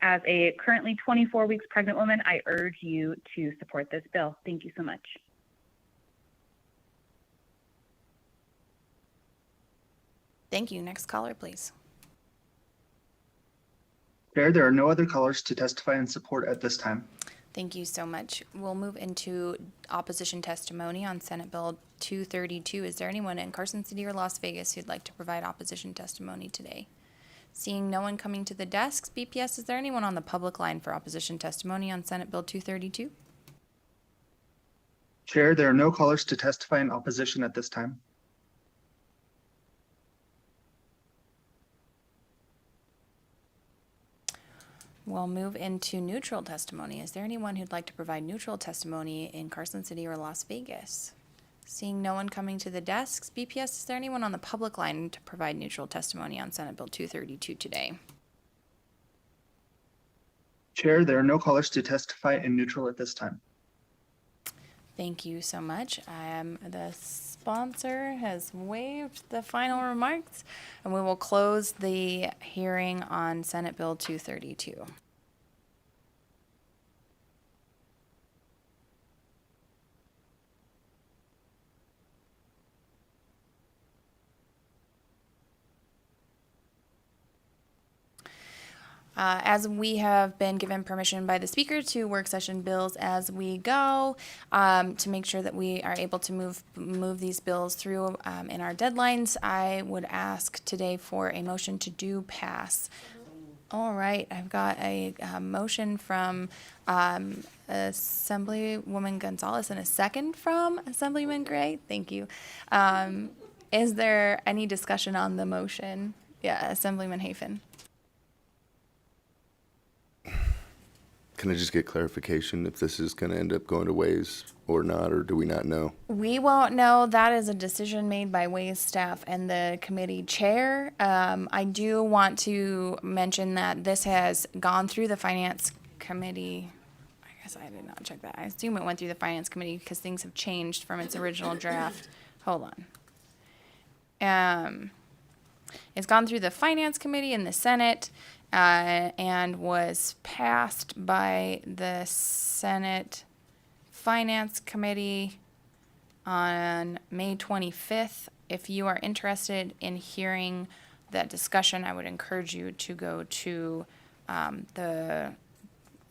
As a currently 24 weeks pregnant woman, I urge you to support this bill. Thank you so much. Thank you. Next caller, please. Chair, there are no other callers to testify in support at this time. Thank you so much. We'll move into opposition testimony on Senate Bill 232. Is there anyone in Carson City or Las Vegas who'd like to provide opposition testimony today? Seeing no one coming to the desks, BPS, is there anyone on the public line for opposition testimony on Senate Bill 232? Chair, there are no callers to testify in opposition at this time. We'll move into neutral testimony. Is there anyone who'd like to provide neutral testimony in Carson City or Las Vegas? Seeing no one coming to the desks, BPS, is there anyone on the public line to provide neutral testimony on Senate Bill 232 today? Chair, there are no callers to testify in neutral at this time. Thank you so much. The sponsor has waived the final remarks, and we will close the hearing on Senate Bill 232. As we have been given permission by the speaker to work session bills as we go, to make sure that we are able to move these bills through in our deadlines, I would ask today for a motion to do pass. All right, I've got a motion from Assemblywoman Gonzalez and a second from Assemblyman Gray. Thank you. Is there any discussion on the motion? Yeah, Assemblyman Hafen. Can I just get clarification if this is going to end up going to Ways or not, or do we not know? We won't know. That is a decision made by Ways staff and the committee chair. I do want to mention that this has gone through the Finance Committee. I guess I did not check that. I assume it went through the Finance Committee because things have changed from its original draft. Hold on. It's gone through the Finance Committee and the Senate, and was passed by the Senate Finance Committee on May 25th. If you are interested in hearing that discussion, I would encourage you to go to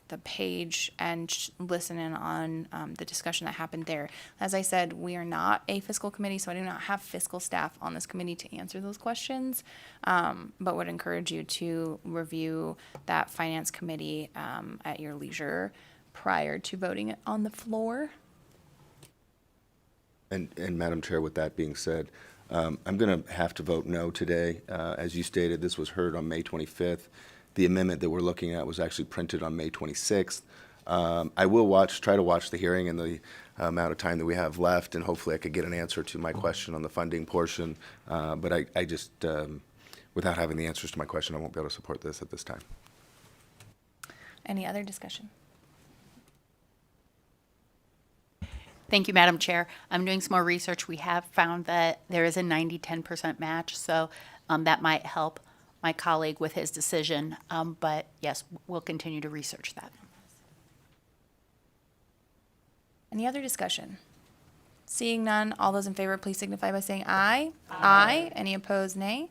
the page and listen in on the discussion that happened there. As I said, we are not a fiscal committee, so I do not have fiscal staff on this committee to answer those questions, but would encourage you to review that Finance Committee at your leisure prior to voting it on the floor. And Madam Chair, with that being said, I'm going to have to vote no today. As you stated, this was heard on May 25th. The amendment that we're looking at was actually printed on May 26th. I will try to watch the hearing in the amount of time that we have left, and hopefully I could get an answer to my question on the funding portion. But I just, without having the answers to my question, I won't be able to support this at this time. Any other discussion? Thank you, Madam Chair. I'm doing some more research. We have found that there is a 90-10% match, so that might help my colleague with his decision. But yes, we'll continue to research that. Any other discussion? Seeing none, all those in favor, please signify by saying aye. Aye. Any opposed, nay?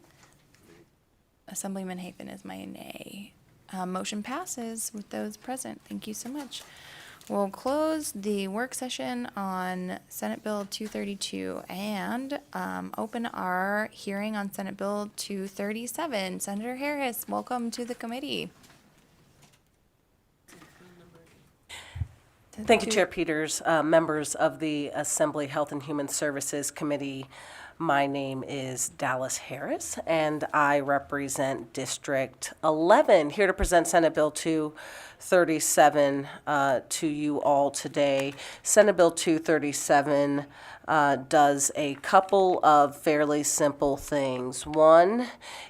Assemblyman Hafen is my nay. Motion passes with those present. Thank you so much. We'll close the work session on Senate Bill 232 and open our hearing on Senate Bill 237. Senator Harris, welcome to the committee. Thank you, Chair Peters. Members of the Assembly Health and Human Services Committee, my name is Dallas Harris, and I represent District 11, here to present Senate Bill 237 to you all today. Senate Bill 237 does a couple of fairly simple things. One,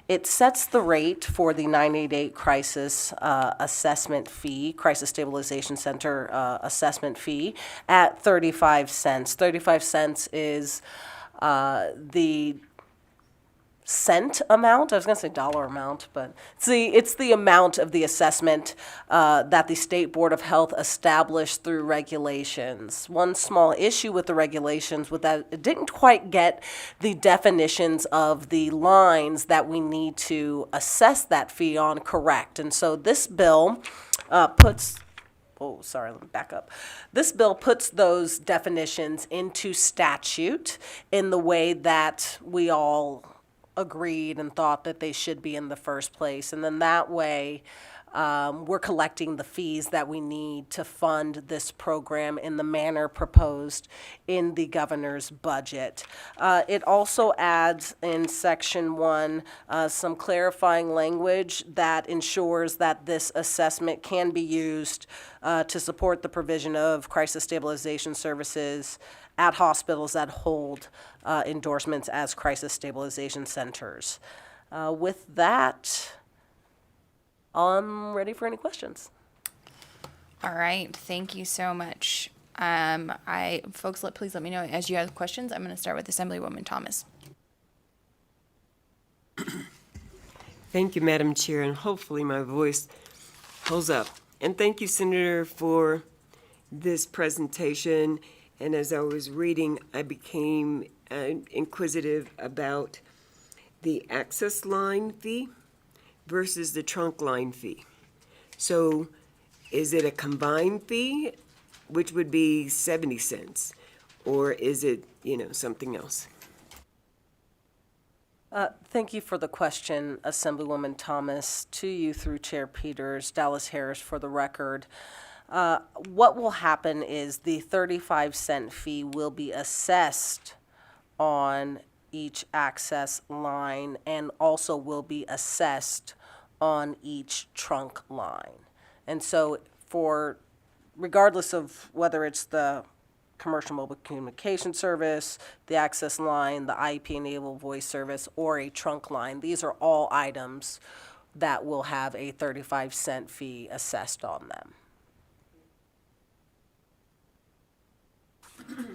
it sets the rate for the 988 crisis assessment fee, Crisis Stabilization Center assessment fee, at 35 cents. 35 cents is the cent amount. I was going to say dollar amount, but it's the amount of the assessment that the State Board of Health established through regulations. One small issue with the regulations was that it didn't quite get the definitions of the lines that we need to assess that fee on correct. And so this bill puts let me back up. This bill puts those definitions into statute in the way that we all agreed and thought that they should be in the first place. And then that way, we're collecting the fees that we need to fund this program in the manner proposed in the governor's budget. It also adds in Section 1 some clarifying language that ensures that this assessment can be used to support the provision of crisis stabilization services at hospitals that hold endorsements as crisis stabilization centers. With that, I'm ready for any questions. All right, thank you so much. Folks, please let me know as you have questions. I'm going to start with Assemblywoman Thomas. Thank you, Madam Chair, and hopefully my voice holds up. And thank you, Senator, for this presentation. And as I was reading, I became inquisitive about the access line fee versus the trunk line fee. So is it a combined fee, which would be 70 cents, or is it, something else? Thank you for the question, Assemblywoman Thomas. To you through Chair Peters, Dallas Harris for the record. What will happen is the 35-cent fee will be assessed on each access line and also will be assessed on each trunk line. And so regardless of whether it's the commercial mobile communication service, the access line, the IP-enabled voice service, or a trunk line, these are all items that will have a 35-cent fee assessed on them.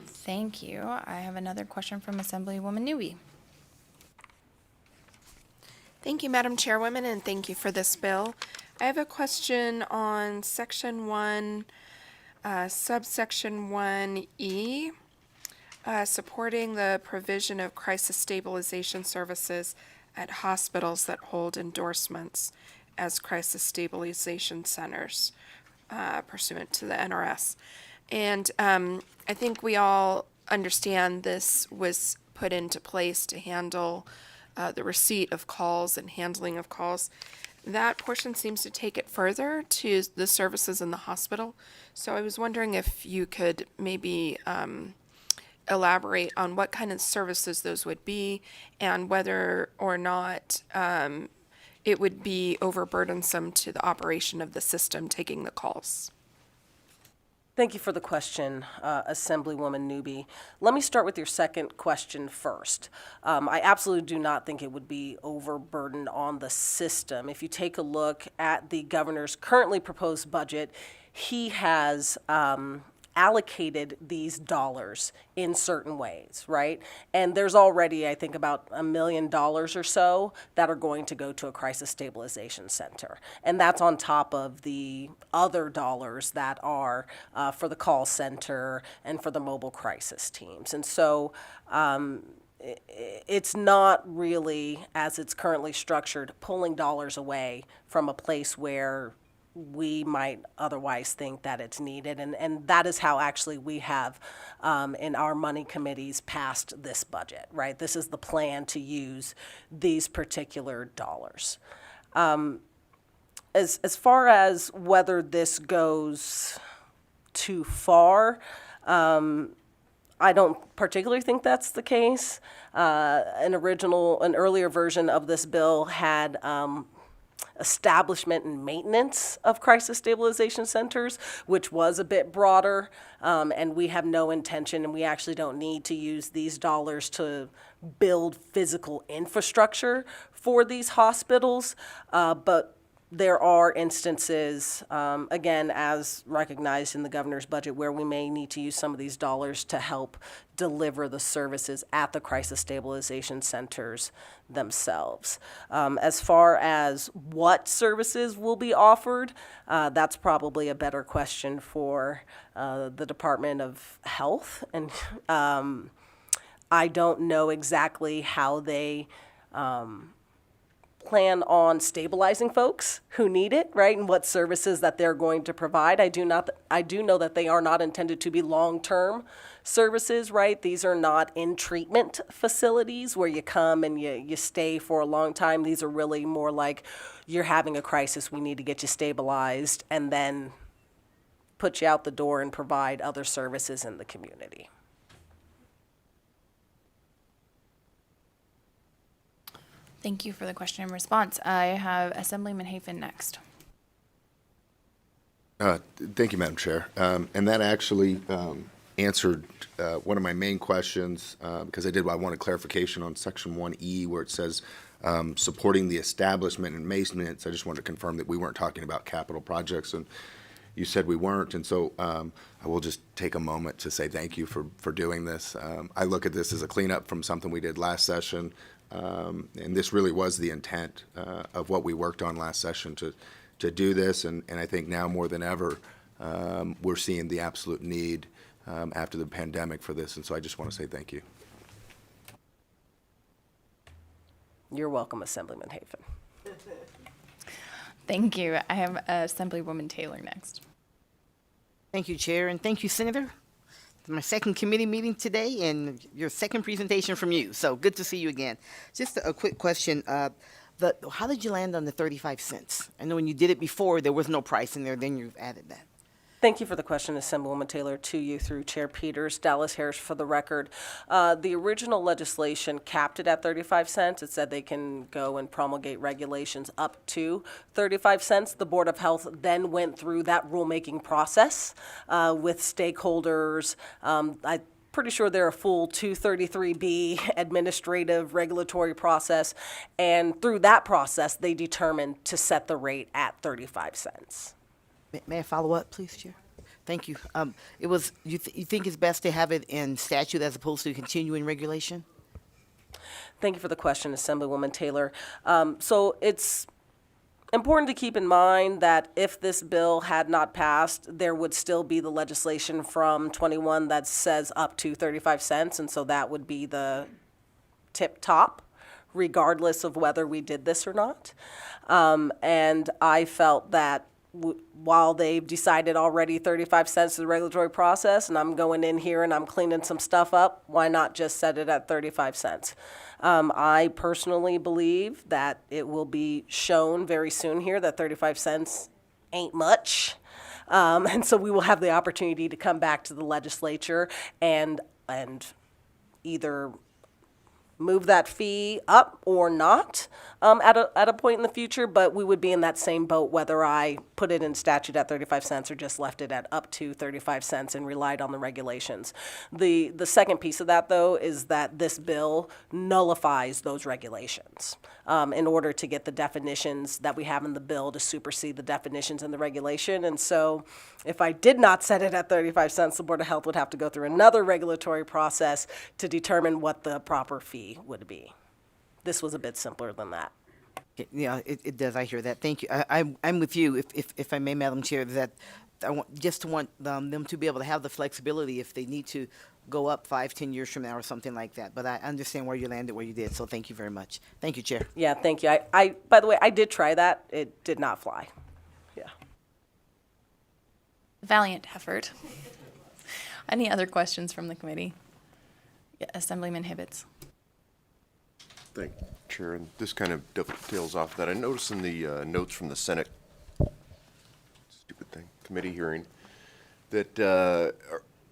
Thank you. I have another question from Assemblywoman Newby. Thank you, Madam Chairwoman, and thank you for this bill. I have a question on Section 1, subsection 1E, supporting the provision of crisis stabilization services at hospitals that hold endorsements as crisis stabilization centers pursuant to the NRS. And I think we all understand this was put into place to handle the receipt of calls and handling of calls. That portion seems to take it further to the services in the hospital. So I was wondering if you could maybe elaborate on what kind of services those would be and whether or not it would be overburdensome to the operation of the system taking the calls. Thank you for the question, Assemblywoman Newby. Let me start with your second question first. I absolutely do not think it would be overburdened on the system. If you take a look at the governor's currently proposed budget, he has allocated these dollars in certain ways, right? And there's already, I think, about $1 million or so that are going to go to a crisis stabilization center. And that's on top of the other dollars that are for the call center and for the mobile crisis teams. And so it's not really, as it's currently structured, pulling dollars away from a place where we might otherwise think that it's needed. And that is how actually we have in our money committees passed this budget, right? This is the plan to use these particular dollars. As far as whether this goes too far, I don't particularly think that's the case. An earlier version of this bill had establishment and maintenance of crisis stabilization centers, which was a bit broader, and we have no intention, and we actually don't need to use these dollars to build physical infrastructure for these hospitals, but there are instances, again, as recognized in the governor's budget, where we may need to use some of these dollars to help deliver the services at the crisis stabilization centers themselves. As far as what services will be offered, that's probably a better question for the Department of Health. And I don't know exactly how they plan on stabilizing folks who need it, right, and what services that they're going to provide. I do know that they are not intended to be long-term services, right? These are not in-treatment facilities where you come and you stay for a long time. These are really more like you're having a crisis, we need to get you stabilized, and then put you out the door and provide other services in the community. Thank you for the question and response. I have Assemblyman Hafen next. Thank you, Madam Chair. And that actually answered one of my main questions, because I wanted clarification on Section 1E, where it says supporting the establishment and maintenance. I just wanted to confirm that we weren't talking about capital projects, and you said we weren't. And so I will just take a moment to say thank you for doing this. I look at this as a cleanup from something we did last session. And this really was the intent of what we worked on last session to do this, and I think now more than ever we're seeing the absolute need after the pandemic for this, and so I just want to say thank you. You're welcome, Assemblyman Hafen. Thank you. I have Assemblywoman Taylor next. Thank you, Chair, and thank you, Senator. It's my second committee meeting today and your second presentation from you, so good to see you again. Just a quick question. How did you land on the 35 cents? I know when you did it before, there was no price in there, then you've added that. Thank you for the question, Assemblywoman Taylor, to you through Chair Peters. Dallas Harris for the record. The original legislation capped it at 35 cents. It said they can go and promulgate regulations up to 35 cents. The Board of Health then went through that rulemaking process with stakeholders. I'm pretty sure they're a full 233B administrative regulatory process. And through that process, they determined to set the rate at 35 cents. May I follow up, please, Chair? Thank you. You think it's best to have it in statute as opposed to continuing regulation? Thank you for the question, Assemblywoman Taylor. So it's important to keep in mind that if this bill had not passed, there would still be the legislation from 21 that says up to 35 cents, and so that would be the tip top, regardless of whether we did this or not. And I felt that while they've decided already 35 cents is the regulatory process, and I'm going in here and I'm cleaning some stuff up, why not just set it at 35 cents? I personally believe that it will be shown very soon here that 35 cents ain't much. And so we will have the opportunity to come back to the legislature and either move that fee up or not at a point in the future, but we would be in that same boat whether I put it in statute at 35 cents or just left it at up to 35 cents and relied on the regulations. The second piece of that, though, is that this bill nullifies those regulations in order to get the definitions that we have in the bill to supersede the definitions in the regulation. And so if I did not set it at 35 cents, the Board of Health would have to go through another regulatory process to determine what the proper fee would be. This was a bit simpler than that. Yeah, it does. I hear that. Thank you. I'm with you, if I may, Madam Chair, that I want them to be able to have the flexibility if they need to go up 5-10 years from now or something like that. But I understand where you landed, where you did. So thank you very much. Thank you, Chair. Yeah, thank you. I by the way, I did try that. It did not fly. Yeah. Valiant effort. Any other questions from the committee? Yeah, Assemblyman Hibbets. Thank you, Chair. And this kind of dovetails off that. I noticed in the notes from the Senate committee hearing that,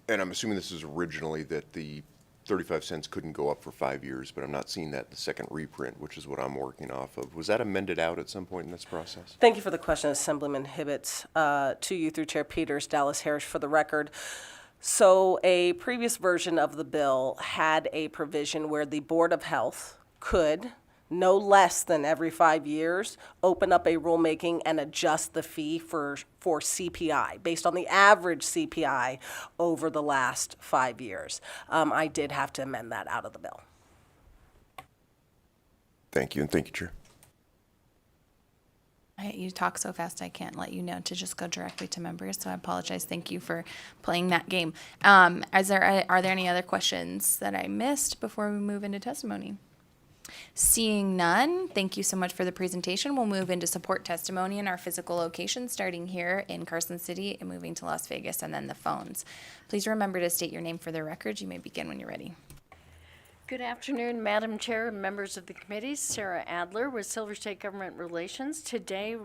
and I'm assuming this is originally that the 35 cents couldn't go up for 5 years, but I'm not seeing that in the second reprint, which is what I'm working off of. Was that amended out at some point in this process? Thank you for the question, Assemblyman Hibbets. To you through Chair Peters, Dallas Harris for the record. So a previous version of the bill had a provision where the Board of Health could, no less than every 5 years, open up a rulemaking and adjust the fee for CPI, based on the average CPI over the last 5 years. I did have to amend that out of the bill. Thank you, and thank you, Chair. You talk so fast, I can't let you know to just go directly to members, so I apologize. Thank you for playing that game. Are there any other questions that I missed before we move into testimony? Seeing none, thank you so much for the presentation. We'll move into support testimony in our physical location, starting here in Carson City and moving to Las Vegas, and then the phones. Please remember to state your name for the record. You may begin when you're ready. Good afternoon, Madam Chair and members of the committee. Sarah Adler with Silver State Government Relations. Today,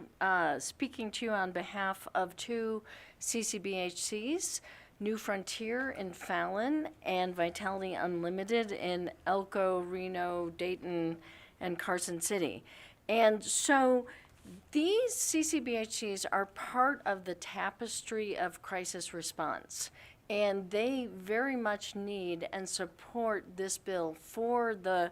speaking to you on behalf of two CCBHCs, New Frontier in Fallon and Vitality Unlimited in Elko, Reno, Dayton, and Carson City. And so these CCBHCs are part of the tapestry of crisis response. And they very much need and support this bill for the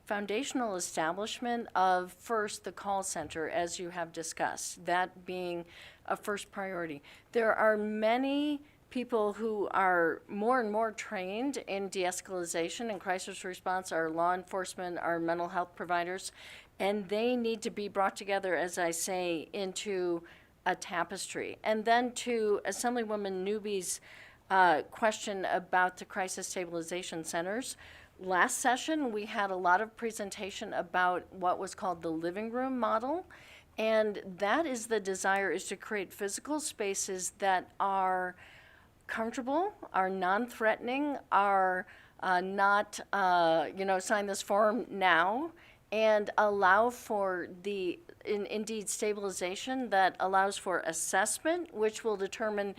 foundational establishment of, first, the call center, as you have discussed, that being a first priority. There are many people who are more and more trained in de-escalation and crisis response, our law enforcement, our mental health providers, and they need to be brought together, as I say, into a tapestry. And then to Assemblywoman Newby's question about the crisis stabilization centers. Last session, we had a lot of presentation about what was called the living room model, and that is the desire, is to create physical spaces that are comfortable, are non-threatening, are not, sign this form now, and allow for the, indeed, stabilization that allows for assessment, which will determine,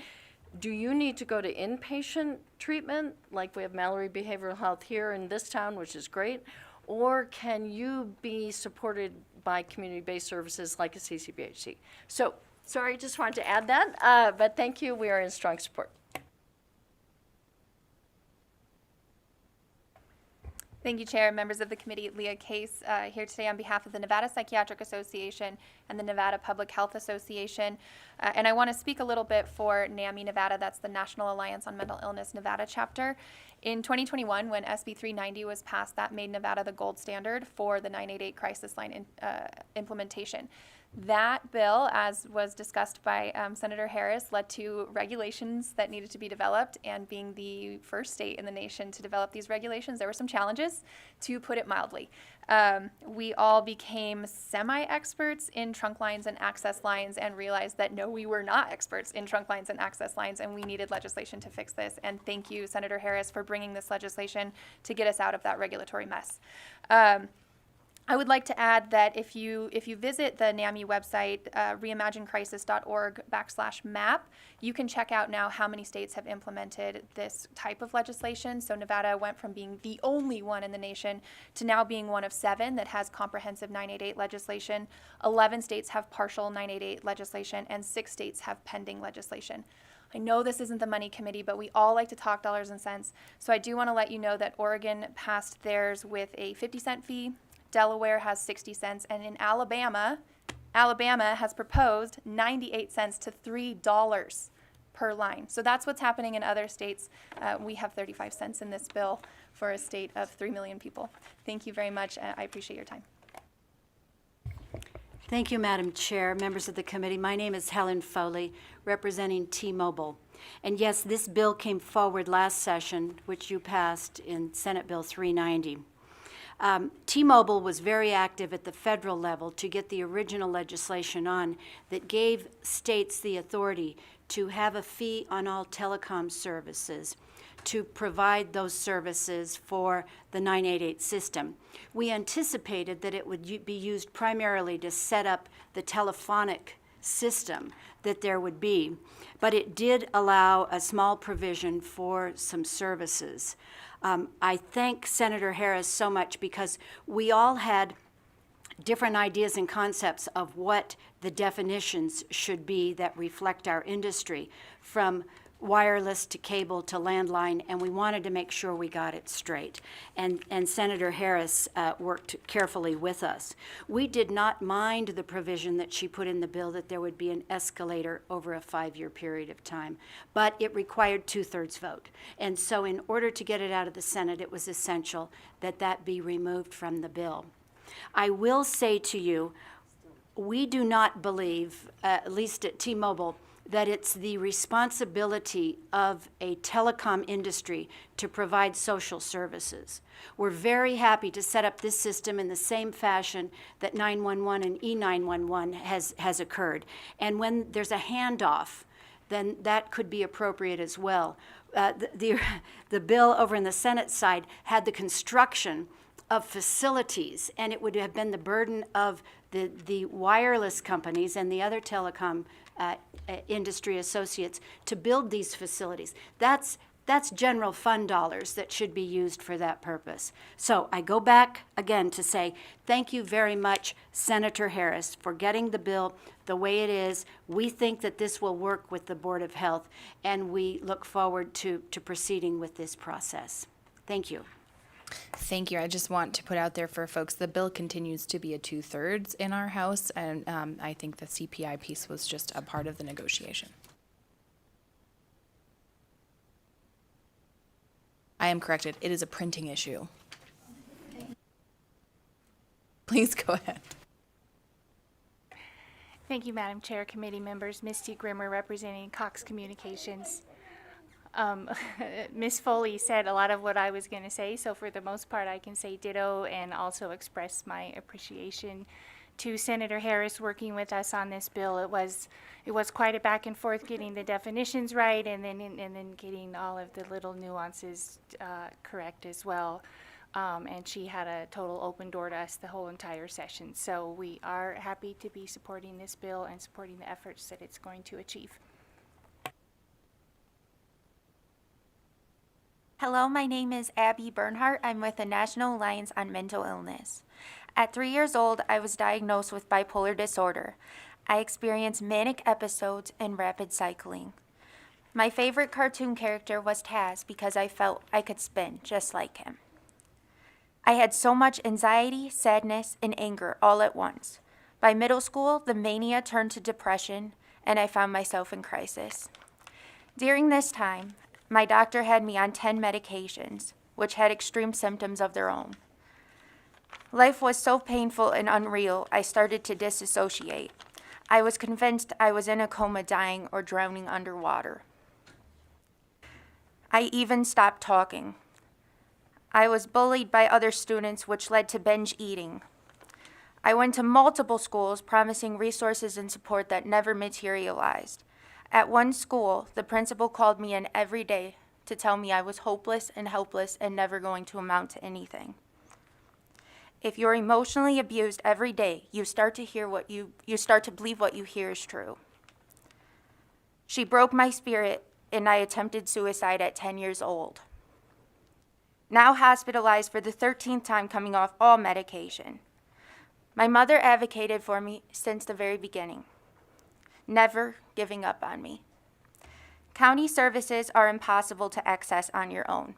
do you need to go to inpatient treatment, like we have Mallory Behavioral Health here in this town, which is great, or can you be supported by community-based services like a CCBHC? So, sorry, just wanted to add that, but thank you. We are in strong support. Thank you, Chair. Members of the committee, Leah Case here today on behalf of the Nevada Psychiatric Association and the Nevada Public Health Association. And I want to speak a little bit for NAMI Nevada, that's the National Alliance on Mental Illness Nevada chapter. In 2021, when SB 390 was passed, that made Nevada the gold standard for the 988 crisis line implementation. That bill, as was discussed by Senator Harris, led to regulations that needed to be developed, and being the first state in the nation to develop these regulations, there were some challenges, to put it mildly. We all became semi-experts in trunk lines and access lines and realized that no, we were not experts in trunk lines and access lines, and we needed legislation to fix this. And thank you, Senator Harris, for bringing this legislation to get us out of that regulatory mess. I would like to add that if you visit the NAMI website, reimaginecrisis.org/map, you can check out now how many states have implemented this type of legislation. So Nevada went from being the only one in the nation to now being one of 7 that has comprehensive 988 legislation. 11 states have partial 988 legislation, and 6 states have pending legislation. I know this isn't the money committee, but we all like to talk dollars and cents. So I do want to let you know that Oregon passed theirs with a 50-cent fee. Delaware has 60 cents, and in Alabama has proposed 98 cents to $3 per line. So that's what's happening in other states. We have 35 cents in this bill for a state of 3 million people. Thank you very much. I appreciate your time. Thank you, Madam Chair, members of the committee. My name is Helen Foley, representing T-Mobile. And yes, this bill came forward last session, which you passed in Senate Bill 390. T-Mobile was very active at the federal level to get the original legislation on that gave states the authority to have a fee on all telecom services to provide those services for the 988 system. We anticipated that it would be used primarily to set up the telephonic system that there would be, but it did allow a small provision for some services. I thank Senator Harris so much because we all had different ideas and concepts of what the definitions should be that reflect our industry, from wireless to cable to landline, and we wanted to make sure we got it straight. And Senator Harris worked carefully with us. We did not mind the provision that she put in the bill that there would be an escalator over a 5-year period of time, but it required 2/3 vote. And so in order to get it out of the Senate, it was essential that that be removed from the bill. I will say to you, we do not believe, at least at T-Mobile, that it's the responsibility of a telecom industry to provide social services. We're very happy to set up this system in the same fashion that 911 and E911 has occurred. And when there's a handoff, then that could be appropriate as well. The bill over in the Senate side had the construction of facilities, and it would have been the burden of the wireless companies and the other telecom industry associates to build these facilities. That's general fund dollars that should be used for that purpose. So I go back again to say thank you very much, Senator Harris, for getting the bill the way it is. We think that this will work with the Board of Health, and we look forward to proceeding with this process. Thank you. Thank you. I just want to put out there for folks, the bill continues to be a 2/3 in our House, and I think the CPI piece was just a part of the negotiation. I am corrected. It is a printing issue. Please go ahead. Thank you, Madam Chair, committee members. Misty Grimmer representing Cox Communications. Ms. Foley said a lot of what I was going to say, so for the most part I can say ditto and also express my appreciation to Senator Harris working with us on this bill. It was quite a back and forth getting the definitions right and then getting all of the little nuances correct as well. And she had a total open door to us the whole entire session. So we are happy to be supporting this bill and supporting the efforts that it's going to achieve. Hello, my name is Abby Bernhardt. I'm with the National Alliance on Mental Illness. At 3 years old, I was diagnosed with bipolar disorder. I experienced manic episodes and rapid cycling. My favorite cartoon character was Taz because I felt I could spin just like him. I had so much anxiety, sadness, and anger all at once. By middle school, the mania turned to depression, and I found myself in crisis. During this time, my doctor had me on 10 medications, which had extreme symptoms of their own. Life was so painful and unreal, I started to disassociate. I was convinced I was in a coma, dying or drowning underwater. I even stopped talking. I was bullied by other students, which led to binge eating. I went to multiple schools promising resources and support that never materialized. At one school, the principal called me in every day to tell me I was hopeless and helpless and never going to amount to anything. If you're emotionally abused every day, you start to believe what you hear is true. She broke my spirit, and I attempted suicide at 10 years old. Now hospitalized for the 13th time, coming off all medication. My mother advocated for me since the very beginning, never giving up on me. County services are impossible to access on your own.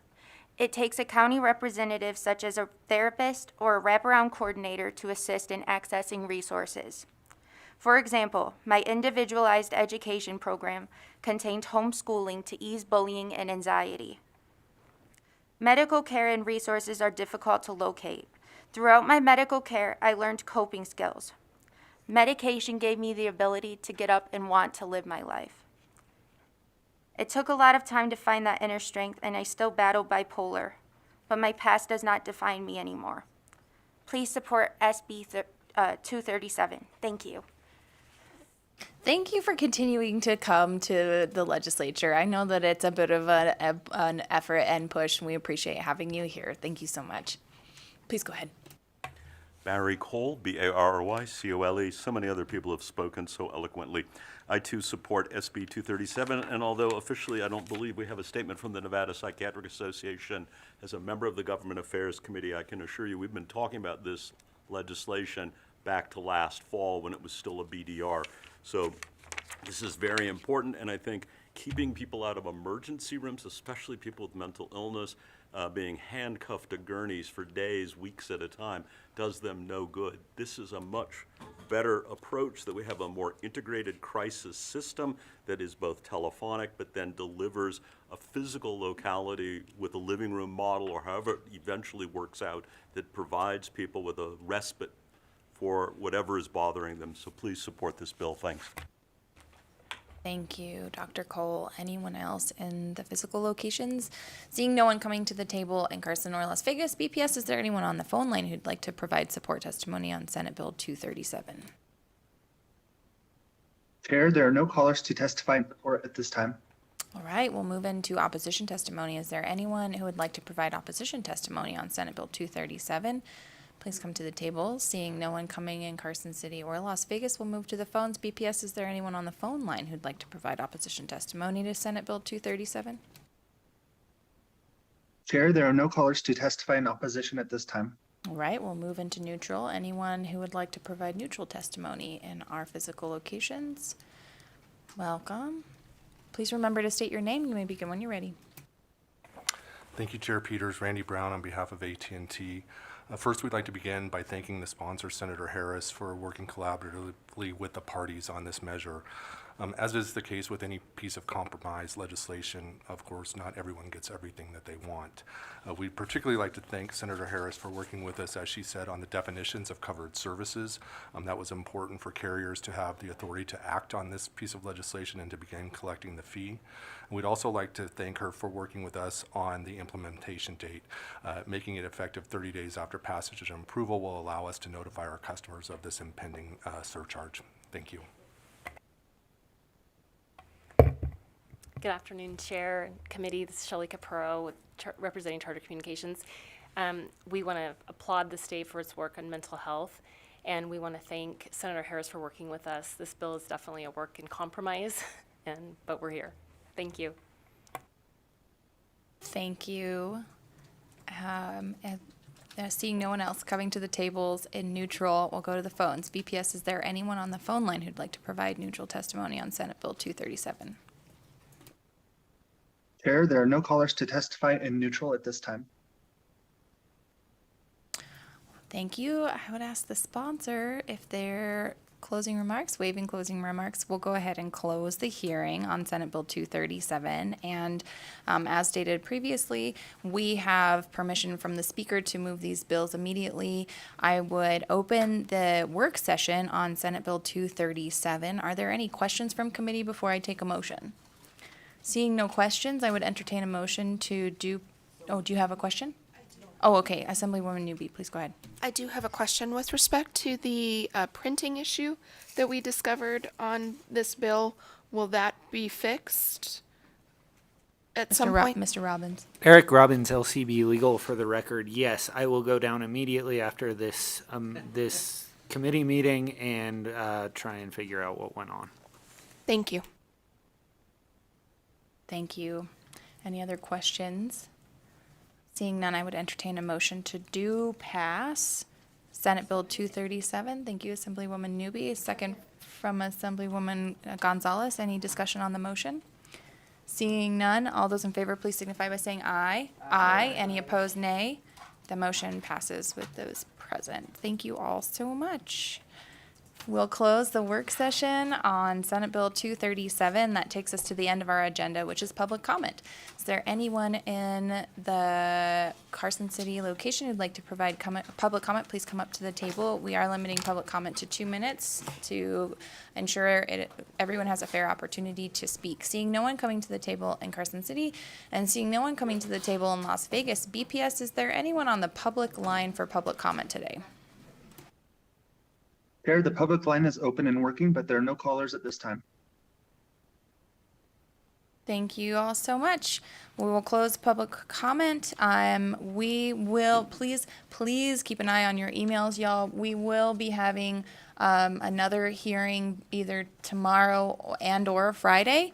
It takes a county representative, such as a therapist or a wraparound coordinator, to assist in accessing resources. For example, my individualized education program contained homeschooling to ease bullying and anxiety. Medical care and resources are difficult to locate. Throughout my medical care, I learned coping skills. Medication gave me the ability to get up and want to live my life. It took a lot of time to find that inner strength, and I still battle bipolar, but my past does not define me anymore. Please support SB 237. Thank you. Thank you for continuing to come to the legislature. I know that it's a bit of an effort and push, and we appreciate having you here. Thank you so much. Please go ahead. Barry Cole, Barry-Cole. So many other people have spoken so eloquently. I too support SB 237, and although officially I don't believe we have a statement from the Nevada Psychiatric Association, as a member of the Government Affairs Committee, I can assure you we've been talking about this legislation back to last fall when it was still a BDR. So this is very important, and I think keeping people out of emergency rooms, especially people with mental illness, being handcuffed to gurneys for days, weeks at a time, does them no good. This is a much better approach, that we have a more integrated crisis system that is both telephonic but then delivers a physical locality with a living room model, or however it eventually works out, that provides people with a respite for whatever is bothering them. So please support this bill. Thanks. Thank you, Dr. Cole. Anyone else in the physical locations? Seeing no one coming to the table in Carson or Las Vegas, BPS, is there anyone on the phone line who'd like to provide support testimony on Senate Bill 237? Chair, there are no callers to testify in support at this time. All right, we'll move into opposition testimony. Is there anyone who would like to provide opposition testimony on Senate Bill 237? Please come to the table. Seeing no one coming in Carson City or Las Vegas, we'll move to the phones. BPS, is there anyone on the phone line who'd like to provide opposition testimony to Senate Bill 237? Chair, there are no callers to testify in opposition at this time. All right, we'll move into neutral. Anyone who would like to provide neutral testimony in our physical locations? Welcome. Please remember to state your name. You may begin when you're ready. Thank you, Chair Peters. Randy Brown on behalf of AT&T. First, we'd like to begin by thanking the sponsor, Senator Harris, for working collaboratively with the parties on this measure. As is the case with any piece of compromise legislation, of course, not everyone gets everything that they want. We'd particularly like to thank Senator Harris for working with us, as she said, on the definitions of covered services. That was important for carriers to have the authority to act on this piece of legislation and to begin collecting the fee. And we'd also like to thank her for working with us on the implementation date. Making it effective 30 days after passage and approval will allow us to notify our customers of this impending surcharge. Thank you. Good afternoon, Chair and Committee. This is Shelley Capurro with representing Charter Communications. We want to applaud the state for its work on mental health, and we want to thank Senator Harris for working with us. This bill is definitely a work in compromise, but we're here. Thank you. Thank you. Seeing no one else coming to the tables in neutral, we'll go to the phones. BPS, is there anyone on the phone line who'd like to provide neutral testimony on Senate Bill 237? Chair, there are no callers to testify in neutral at this time. Thank you. I would ask the sponsor if they're waiving closing remarks. We'll go ahead and close the hearing on Senate Bill 237. And as stated previously, we have permission from the speaker to move these bills immediately. I would open the work session on Senate Bill 237. Are there any questions from committee before I take a motion? Seeing no questions, I would entertain a motion to do you have a question? Oh, okay. Assemblywoman Newby, please go ahead. I do have a question with respect to the printing issue that we discovered on this bill. Will that be fixed at some point? Mr. Robbins. Eric Robbins, LCB Legal, for the record. Yes, I will go down immediately after this this committee meeting and try and figure out what went on. Thank you. Thank you. Any other questions? Seeing none, I would entertain a motion to do pass Senate Bill 237. Thank you, Assemblywoman Newby. Second from Assemblywoman Gonzalez. Any discussion on the motion? Seeing none, all those in favor, please signify by saying aye. Aye. Any opposed, nay. The motion passes with those present. Thank you all so much. We'll close the work session on Senate Bill 237. That takes us to the end of our agenda, which is public comment. Is there anyone in the Carson City location who'd like to provide public comment? Please come up to the table. We are limiting public comment to 2 minutes to ensure everyone has a fair opportunity to speak. Seeing no one coming to the table in Carson City and seeing no one coming to the table in Las Vegas, BPS, is there anyone on the public line for public comment today? Chair, the public line is open and working, but there are no callers at this time. Thank you all so much. We will close public comment. We will, please keep an eye on your emails, y'all. We will be having another hearing either tomorrow and or Friday.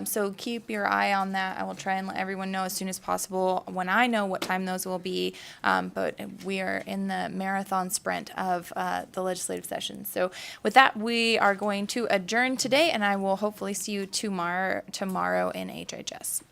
So keep your eye on that. I will try and let everyone know as soon as possible when I know what time those will be. But we are in the marathon sprint of the legislative session. So with that, we are going to adjourn today, and I will hopefully see you tomorrow in HHS.